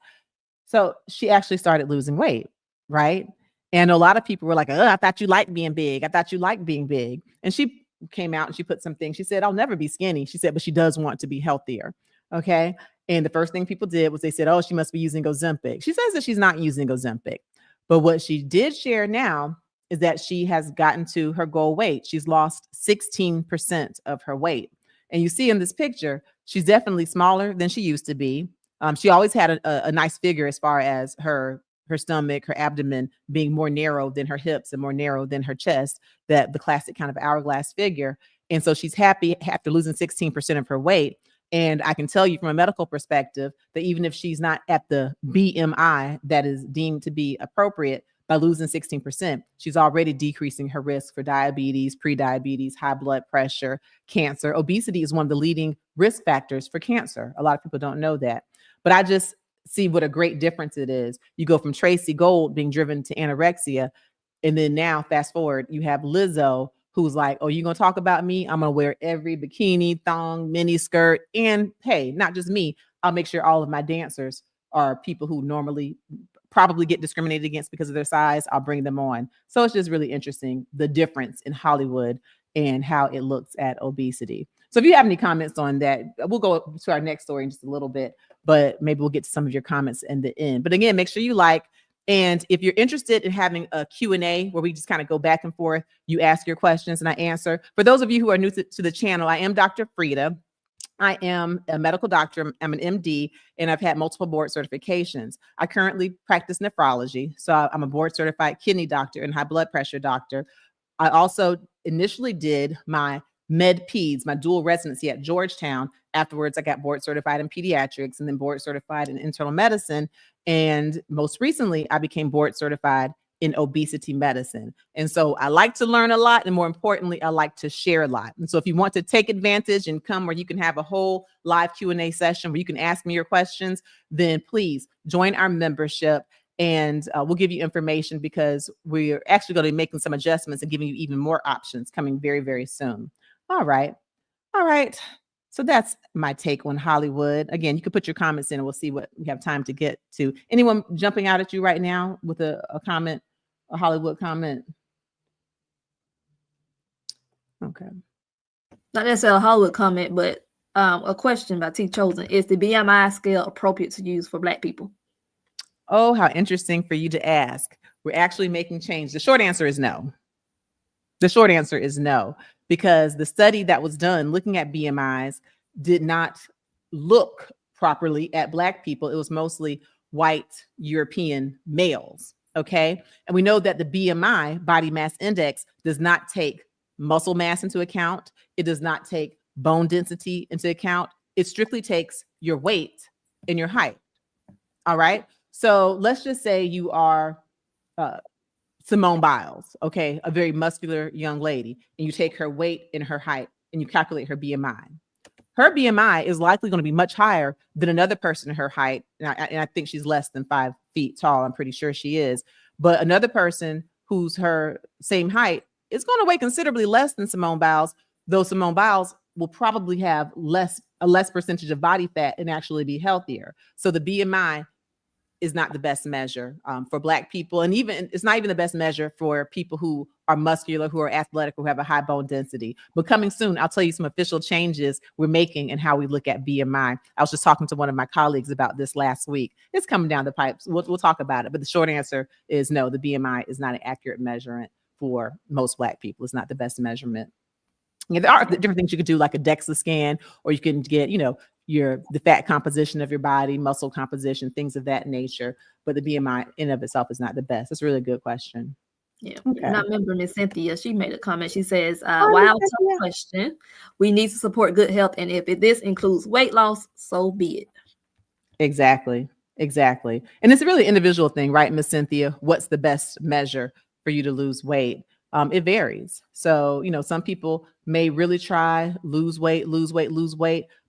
So she actually started losing weight, right? And a lot of people were like, "Oh, I thought you liked being big. I thought you liked being big." And she came out and she put some things. She said, "I'll never be skinny." She said, but she does want to be healthier. Okay. And the first thing people did was they said, "Oh, she must be using Ozempic." She says that she's not using Ozempic. But what she did share now is that she has gotten to her goal weight. She's lost 16% of her weight. And you see in this picture, she's definitely smaller than she used to be. She always had a nice figure as far as her stomach, her abdomen being more narrow than her hips and more narrow than her chest, the classic kind of hourglass figure. And so she's happy after losing 16% of her weight. And I can tell you from a medical perspective that even if she's not at the BMI that is deemed to be appropriate, by losing 16%, she's already decreasing her risk for diabetes, prediabetes, high blood pressure, cancer. Obesity is one of the leading risk factors for cancer. A lot of people don't know that. But I just see what a great difference it is. You go from Tracey Gold being driven to anorexia, and then now fast forward, you have Lizzo, who's like, "Oh, you're going to talk about me? I'm going to wear every bikini, thong, mini skirt. And hey, not just me, I'll make sure all of my dancers are people who normally probably get discriminated against because of their size. I'll bring them on." So it's just really interesting, the difference in Hollywood and how it looks at obesity. So if you have any comments on that, we'll go to our next story in just a little bit, but maybe we'll get to some of your comments in the end. But again, make sure you like. And if you're interested in having a Q&A where we just kind of go back and forth, you ask your questions and I answer. For those of you who are new to the channel, I am Dr. Frita. I am a medical doctor. I'm an MD, and I've had multiple board certifications. I currently practice nephrology. So I'm a board certified kidney doctor and high blood pressure doctor. I also initially did my med peds, my dual residency at Georgetown. Afterwards, I got board certified in pediatrics and then board certified in internal medicine. And most recently, I became board certified in obesity medicine. And so I like to learn a lot. And more importantly, I like to share a lot. And so if you want to take advantage and come where you can have a whole live Q&A session where you can ask me your questions, then please join our membership. And we'll give you information because we're actually going to be making some adjustments and giving you even more options coming very, very soon. All right. So that's my take on Hollywood. Again, you can put your comments in and we'll see what we have time to get to. Anyone jumping out at you right now with a comment, a Hollywood comment? Okay. Not necessarily a Hollywood comment, but a question by T. Chosen. Is the BMI scale appropriate to use for Black people? Oh, how interesting for you to ask. We're actually making change. The short answer is no. The short answer is no, because the study that was done looking at BMIs did not look properly at Black people. It was mostly white European males. Okay. And we know that the BMI, body mass index, does not take muscle mass into account. It does not take bone density into account. It strictly takes your weight and your height. All right. So let's just say you are Simone Biles, okay, a very muscular young lady, and you take her weight and her height and you calculate her BMI. Her BMI is likely going to be much higher than another person her height. And I think she's less than 5 feet tall. I'm pretty sure she is. But another person who's her same height is going to weigh considerably less than Simone Biles, though Simone Biles will probably have a less percentage of body fat and actually be healthier. So the BMI is not the best measure for Black people. And even it's not even the best measure for people who are muscular, who are athletic, who have a high bone density. But coming soon, I'll tell you some official changes we're making in how we look at BMI. I was just talking to one of my colleagues about this last week. It's coming down the pipes. We'll talk about it. But the short answer is no, the BMI is not an accurate measurement for most Black people. It's not the best measurement. Yeah, there are different things you could do, like a DEXA scan, or you can get, the fat composition of your body, muscle composition, things of that nature. But the BMI in of itself is not the best. That's a really good question. Yeah. Okay. And I remember Miss Cynthia, she made a comment. She says, wow, tough question. We need to support good health. And if this includes weight loss, so be it. Exactly. And it's a really individual thing, right, Miss Cynthia? What's the best measure for you to lose weight? It varies. So, some people may really try lose weight,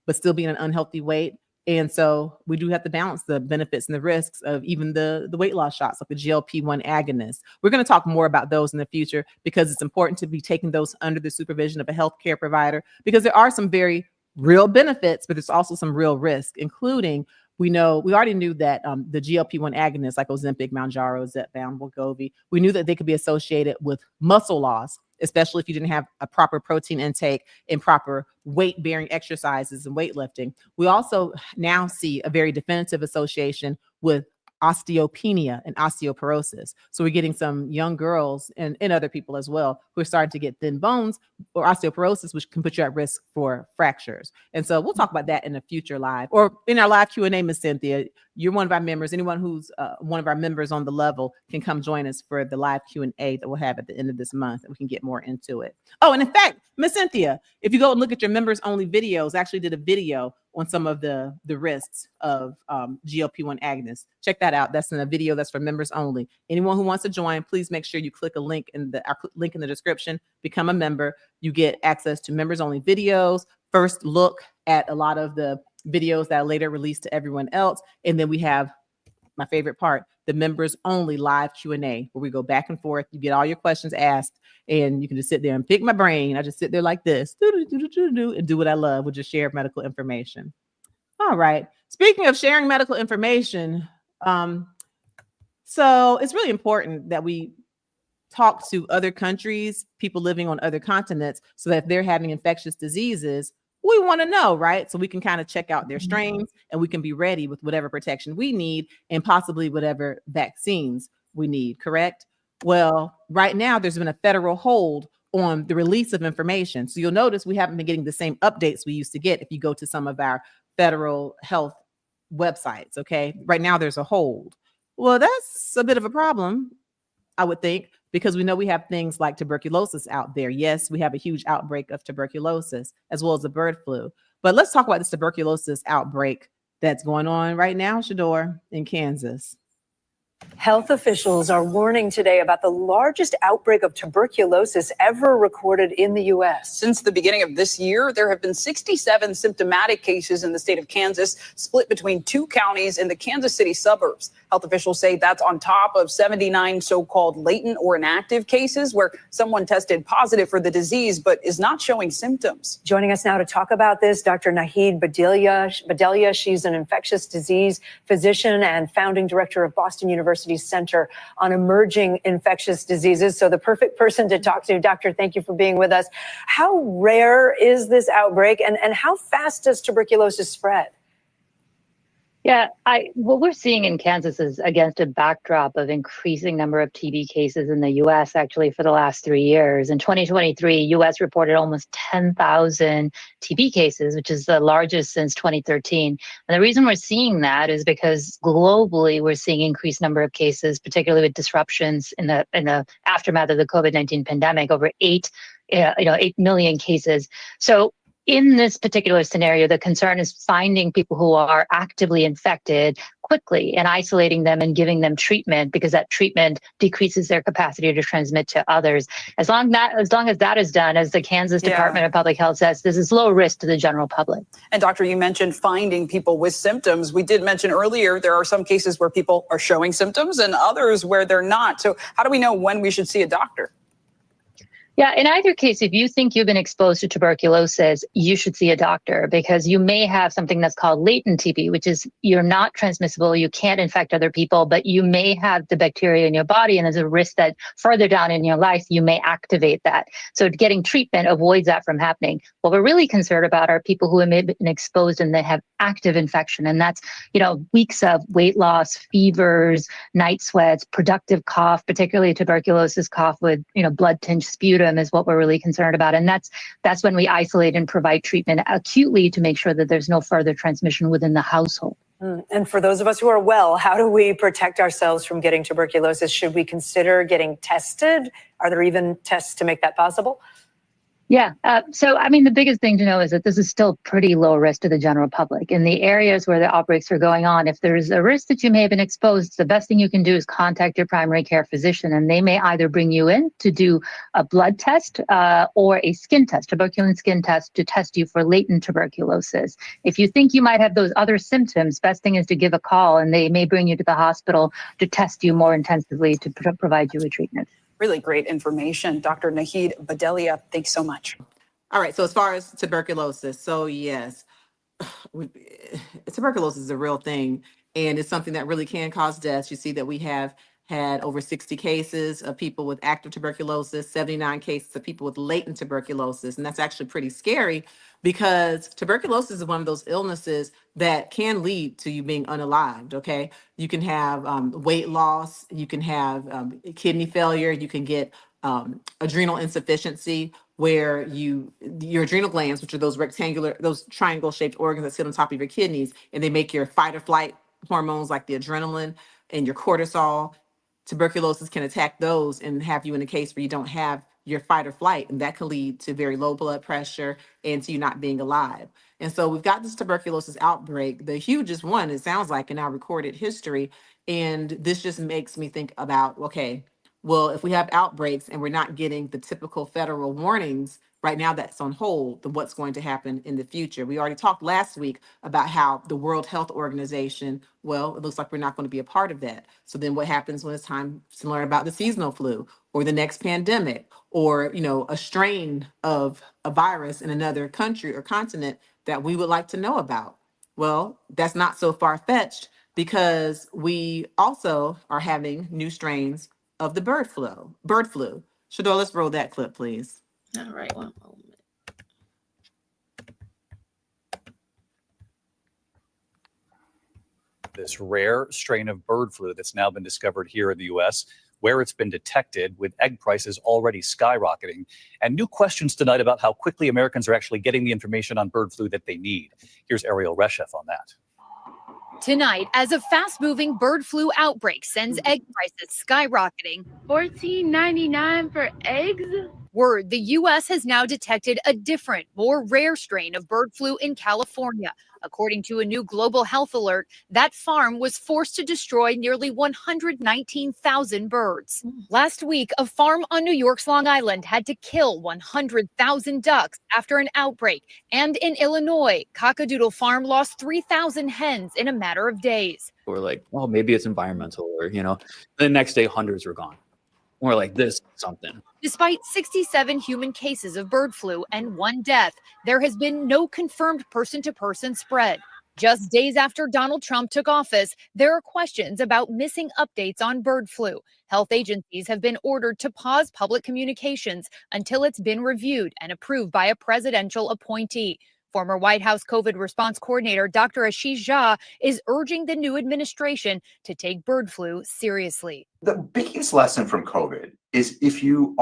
but still be in an unhealthy weight. And so we do have to balance the benefits and the risks of even the weight loss shots, like the GLP-1 agonists. We're going to talk more about those in the future because it's important to be taking those under the supervision of a healthcare provider, because there are some very real benefits, but there's also some real risk, including we already knew that the GLP-1 agonists like Ozempic, Mounjaro, Zepbound, Wegovy, we knew that they could be associated with muscle loss, especially if you didn't have a proper protein intake and proper weight-bearing exercises and weightlifting. We also now see a very definitive association with osteopenia and osteoporosis. So we're getting some young girls and other people as well who are starting to get thin bones or osteoporosis, which can put you at risk for fractures. And so we'll talk about that in a future live or in our live Q&A, Ms. Cynthia. You're one of our members. Anyone who's one of our members on the level can come join us for the live Q&A that we'll have at the end of this month, and we can get more into it. Oh, and in fact, Ms. Cynthia, if you go and look at your members only videos, I actually did a video on some of the risks of GLP-1 agonists. Check that out. That's in a video that's for members only. Anyone who wants to join, please make sure you click a link in the description, become a member. You get access to members only videos, first look at a lot of the videos that are later released to everyone else. And then we have my favorite part, the members only live Q&A, where we go back and forth. You get all your questions asked, and you can just sit there and pick my brain. I just sit there like this, and do what I love, which is share medical information. All right. Speaking of sharing medical information, so it's really important that we talk to other countries, people living on other continents, so that if they're having infectious diseases, we want to know, right? So we can kind of check out their strains, and we can be ready with whatever protection we need and possibly whatever vaccines we need, correct? Well, right now there's been a federal hold on the release of information. So you'll notice we haven't been getting the same updates we used to get if you go to some of our federal health websites, okay? Right now there's a hold. Well, that's a bit of a problem, I would think, because we know we have things like tuberculosis out there. Yes, we have a huge outbreak of tuberculosis as well as the bird flu. But let's talk about this tuberculosis outbreak that's going on right now, Shador, in Kansas. Health officials are warning today about the largest outbreak of tuberculosis ever recorded in the U.S. Since the beginning of this year, there have been 67 symptomatic cases in the state of Kansas, split between 2 counties in the Kansas City suburbs. Health officials say that's on top of 79 so-called latent or inactive cases where someone tested positive for the disease but is not showing symptoms. Joining us now to talk about this, Dr. Nahid Badelia. She's an infectious disease physician and founding director of Boston University's Center on Emerging Infectious Diseases. So the perfect person to talk to. Doctor, thank you for being with us. How rare is this outbreak, and how fast does tuberculosis spread? Yeah, what we're seeing in Kansas is against a backdrop of increasing number of TB cases in the U.S. actually for the last 3 years. In 2023, U.S. reported almost 10,000 TB cases, which is the largest since 2013. And the reason we're seeing that is because globally we're seeing increased number of cases, particularly with disruptions in the aftermath of the COVID-19 pandemic, over 8 million cases. So in this particular scenario, the concern is finding people who are actively infected quickly and isolating them and giving them treatment, because that treatment decreases their capacity to transmit to others. As long as that is done, as the Kansas Department of Public Health says, this is low risk to the general public. And doctor, you mentioned finding people with symptoms. We did mention earlier there are some cases where people are showing symptoms and others where they're not. So how do we know when we should see a doctor? Yeah, in either case, if you think you've been exposed to tuberculosis, you should see a doctor because you may have something that's called latent TB, which is you're not transmissible, you can't infect other people, but you may have the bacteria in your body, and there's a risk that further down in your life, you may activate that. So getting treatment avoids that from happening. What we're really concerned about are people who have been exposed and they have active infection, and that's, weeks of weight loss, fevers, night sweats, productive cough, particularly tuberculosis cough with, blood-tinged sputum is what we're really concerned about. And that's when we isolate and provide treatment acutely to make sure that there's no further transmission within the household. And for those of us who are well, how do we protect ourselves from getting tuberculosis? Should we consider getting tested? Are there even tests to make that possible? Yeah. The biggest thing to know is that this is still pretty low risk to the general public. In the areas where the outbreaks are going on, if there's a risk that you may have been exposed, the best thing you can do is contact your primary care physician, and they may either bring you in to do a blood test or a skin test, tuberculin skin test, to test you for latent tuberculosis. If you think you might have those other symptoms, best thing is to give a call, and they may bring you to the hospital to test you more intensively to provide you with treatment. Really great information. Dr. Nahid Badelia, thanks so much. All right, so as far as tuberculosis, so yes, tuberculosis is a real thing, and it's something that really can cause deaths. You see that we have had over 60 cases of people with active tuberculosis, 79 cases of people with latent tuberculosis, and that's actually pretty scary because tuberculosis is one of those illnesses that can lead to you being unalived, okay? You can have weight loss, you can have kidney failure, you can get adrenal insufficiency, where your adrenal glands, which are those triangle-shaped organs that sit on top of your kidneys, and they make your fight or flight hormones like the adrenaline and your cortisol. Tuberculosis can attack those and have you in a case where you don't have your fight or flight, and that can lead to very low blood pressure and to you not being alive. And so we've got this tuberculosis outbreak, the hugest one, it sounds like, in our recorded history. And this just makes me think about, okay, well, if we have outbreaks and we're not getting the typical federal warnings, right now that's on hold, then what's going to happen in the future? We already talked last week about how the World Health Organization, well, it looks like we're not going to be a part of that. So then what happens when it's time to learn about the seasonal flu or the next pandemic or, a strain of a virus in another country or continent that we would like to know about? Well, that's not so far-fetched because we also are having new strains of the bird flu. Shador, let's roll that clip, please. All right, one moment. This rare strain of bird flu that's now been discovered here in the U.S., where it's been detected, with egg prices already skyrocketing, and new questions tonight about how quickly Americans are actually getting the information on bird flu that they need. Here's Ariel Reshef on that. Tonight, as a fast-moving bird flu outbreak sends egg prices skyrocketing. $14.99 for eggs? Word, the U.S. has now detected a different, more rare strain of bird flu in California. According to a new global health alert, that farm was forced to destroy nearly 119,000 birds. Last week, a farm on New York's Long Island had to kill 100,000 ducks after an outbreak. And in Illinois, Cockadoodle Farm lost 3,000 hens in a matter of days. We're like, well, maybe it's environmental, or, the next day hundreds were gone. We're like, this something. Despite 67 human cases of bird flu and 1 death, there has been no confirmed person-to-person spread. Just days after Donald Trump took office, there are questions about missing updates on bird flu. Health agencies have been ordered to pause public communications until it's been reviewed and approved by a presidential appointee. Former White House COVID response coordinator Dr. Ashish Jha is urging the new administration to take bird flu seriously. The biggest lesson from COVID is if you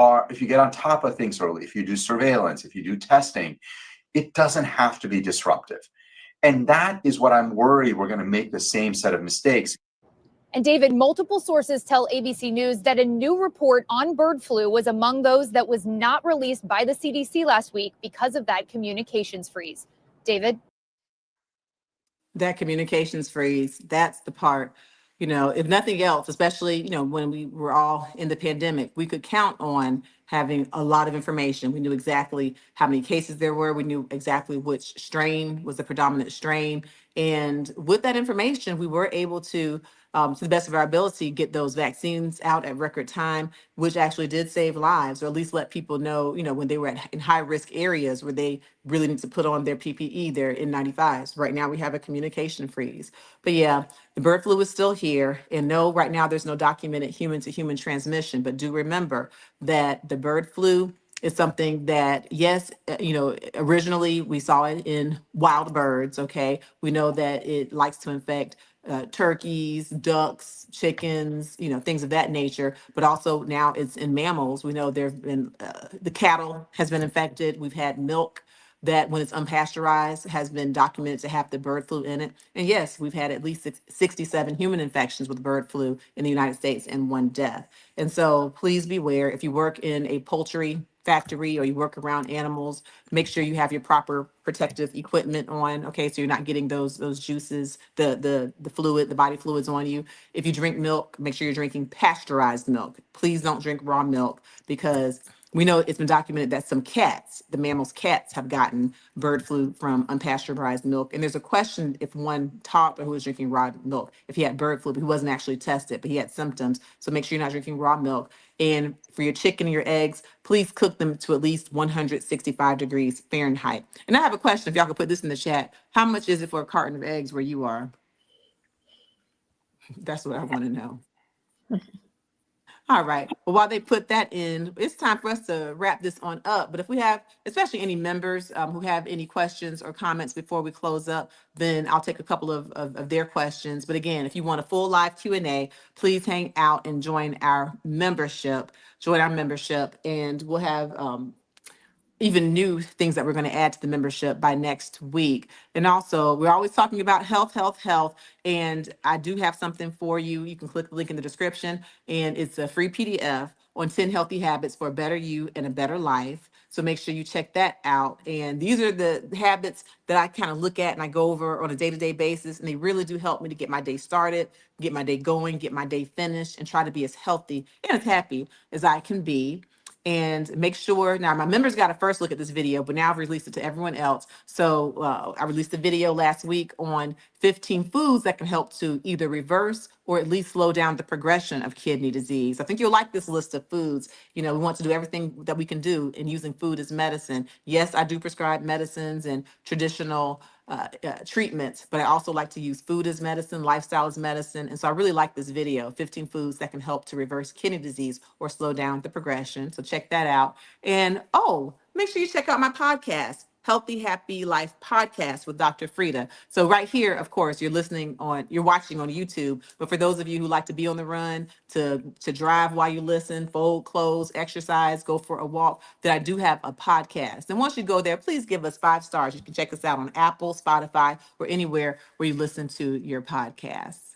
get on top of things early, if you do surveillance, if you do testing, it doesn't have to be disruptive. And that is what I'm worried we're going to make the same set of mistakes. And David, multiple sources tell ABC News that a new report on bird flu was among those that was not released by the CDC last week because of that communications freeze. David? That communications freeze, that's the part, if nothing else, especially, when we were all in the pandemic, we could count on having a lot of information. We knew exactly how many cases there were. We knew exactly which strain was the predominant strain. And with that information, we were able to to the best of our ability, get those vaccines out at record time, which actually did save lives, or at least let people know, when they were in high risk areas where they really need to put on their PPE, their N95s. Right now we have a communication freeze. But yeah, the bird flu is still here. And no, right now there's no documented human to human transmission. But do remember that the bird flu is something that, yes, originally we saw it in wild birds. Okay. We know that it likes to infect turkeys, ducks, chickens, things of that nature. But also now it's in mammals. We know there've been the cattle has been infected. We've had milk that, when it's unpasteurized, has been documented to have the bird flu in it. And yes, we've had at least 67 human infections with bird flu in the United States and 1 death. And so please beware. If you work in a poultry factory or you work around animals, make sure you have your proper protective equipment on. Okay, so you're not getting those juices, the fluid, the body fluids on you. If you drink milk, make sure you're drinking pasteurized milk. Please don't drink raw milk, because we know it's been documented that some cats, the mammals' cats, have gotten bird flu from unpasteurized milk. And there's a question if one toddler who was drinking raw milk, if he had bird flu, but he wasn't actually tested, but he had symptoms. So make sure you're not drinking raw milk. And for your chicken and your eggs, please cook them to at least 165 degrees Fahrenheit. And I have a question, if y'all could put this in the chat. How much is it for a carton of eggs where you are? That's what I want to know. All right. Well, while they put that in, it's time for us to wrap this on up. But if we have, especially any members who have any questions or comments before we close up, then I'll take a couple of their questions. But again, if you want a full live Q&A, please hang out and join our membership. And we'll have even new things that we're going to add to the membership by next week. And also, we're always talking about health. And I do have something for you. You can click the link in the description, and it's a free PDF on 10 healthy habits for a better you and a better life. So make sure you check that out. And these are the habits that I kind of look at and I go over on a day-to-day basis. And they really do help me to get my day started, get my day going, get my day finished, and try to be as healthy and as happy as I can be. And make sure, now my members got to first look at this video, but now I've released it to everyone else. So I released a video last week on 15 foods that can help to either reverse or at least slow down the progression of kidney disease. I think you'll like this list of foods. We want to do everything that we can do in using food as medicine. Yes, I do prescribe medicines and traditional treatments, but I also like to use food as medicine, lifestyle as medicine. And so I really like this video, 15 foods that can help to reverse kidney disease or slow down the progression. So check that out. And make sure you check out my podcast, Healthy Happy Life Podcast with Dr. Frita. So right here, of course, you're watching on YouTube, but for those of you who like to be on the run, to drive while you listen, fold clothes, exercise, go for a walk, then I do have a podcast. And once you go there, please give us 5 stars. You can check us out on Apple, Spotify, or anywhere where you listen to your podcasts.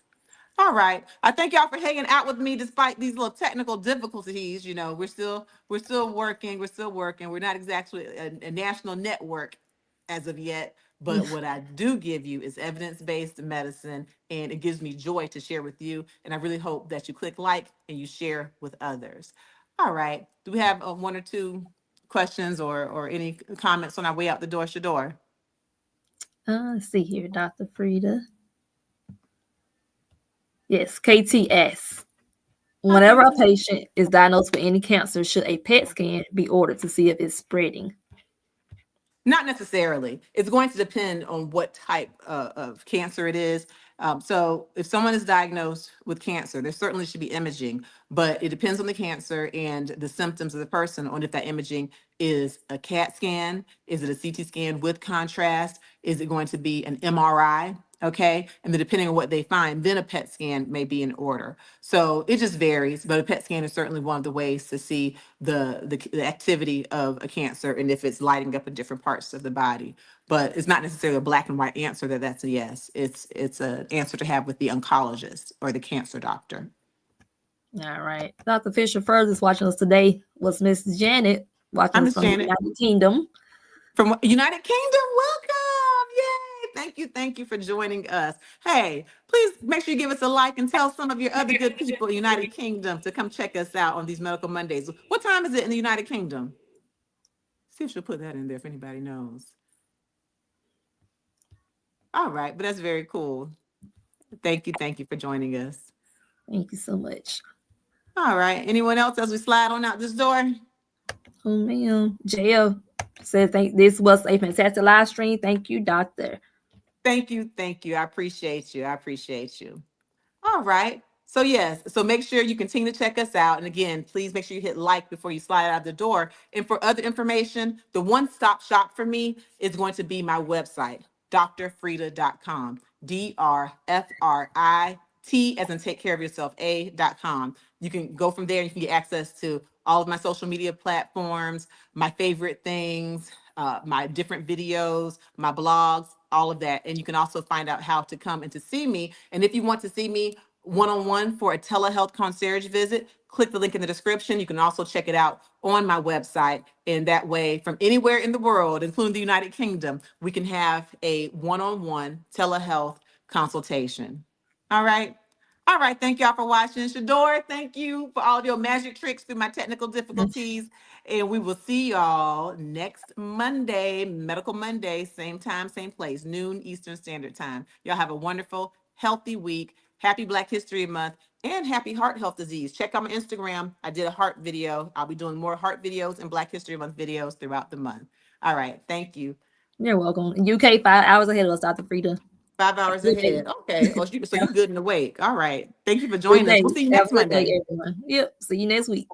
All right. I thank y'all for hanging out with me despite these little technical difficulties. We're still working. We're not exactly a national network as of yet, but what I do give you is evidence-based medicine, and it gives me joy to share with you. And I really hope that you click like and you share with others. All right. Do we have 1 or 2 questions or any comments on our way out the door, Shador? Let's see here, Dr. Frita. Yes, KTS. Whenever a patient is diagnosed with any cancer, should a PET scan be ordered to see if it's spreading? Not necessarily. It's going to depend on what type of cancer it is. So if someone is diagnosed with cancer, there certainly should be imaging, but it depends on the cancer and the symptoms of the person on if that imaging is a CAT scan, is it a CT scan with contrast, is it going to be an MRI? Okay. And then depending on what they find, then a PET scan may be in order. So it just varies, but a PET scan is certainly one of the ways to see the activity of a cancer and if it's lighting up in different parts of the body. But it's not necessarily a black and white answer that's a yes. It's an answer to have with the oncologist or the cancer doctor. All right. Dr. Fisher Furthest watching us today was Miss Janet watching us from the United Kingdom. From United Kingdom, welcome. Yay. Thank you for joining us. Hey, please make sure you give us a like and tell some of your other good people in the United Kingdom to come check us out on these Medical Mondays. What time is it in the United Kingdom? See if she'll put that in there if anybody knows. All right, but that's very cool. Thank you for joining us. Thank you so much. All right. Anyone else as we slide on out this door? Oh, ma'am. JL says, this was a fantastic live stream. Thank you, doctor. Thank you. I appreciate you. All right. So yes, so make sure you continue to check us out. And again, please make sure you hit like before you slide out the door. And for other information, the one-stop shop for me is going to be my website, dr.frita.com. DRFRIT as in take care of yourself, a.com. You can go from there and you can get access to all of my social media platforms, my favorite things, my different videos, my blogs, all of that. And you can also find out how to come and to see me. And if you want to see me one-on-one for a telehealth concierge visit, click the link in the description. You can also check it out on my website. And that way, from anywhere in the world, including the United Kingdom, we can have a one-on-one telehealth consultation. All right. Thank y'all for watching. Shador, thank you for all of your magic tricks through my technical difficulties. And we will see y'all next Monday, Medical Monday, same time, same place, noon Eastern Standard Time. Y'all have a wonderful, healthy week. Happy Black History Month and happy heart health disease. Check out my Instagram. I did a heart video. I'll be doing more heart videos and Black History Month videos throughout the month. All right. Thank you. You're welcome. UK 5 hours ahead of us, Dr. Frita. 5 hours ahead. Okay. Oh, so you're good and awake. All right. Thank you for joining us. We'll see you next Monday. Everyone. Yep. See you next week.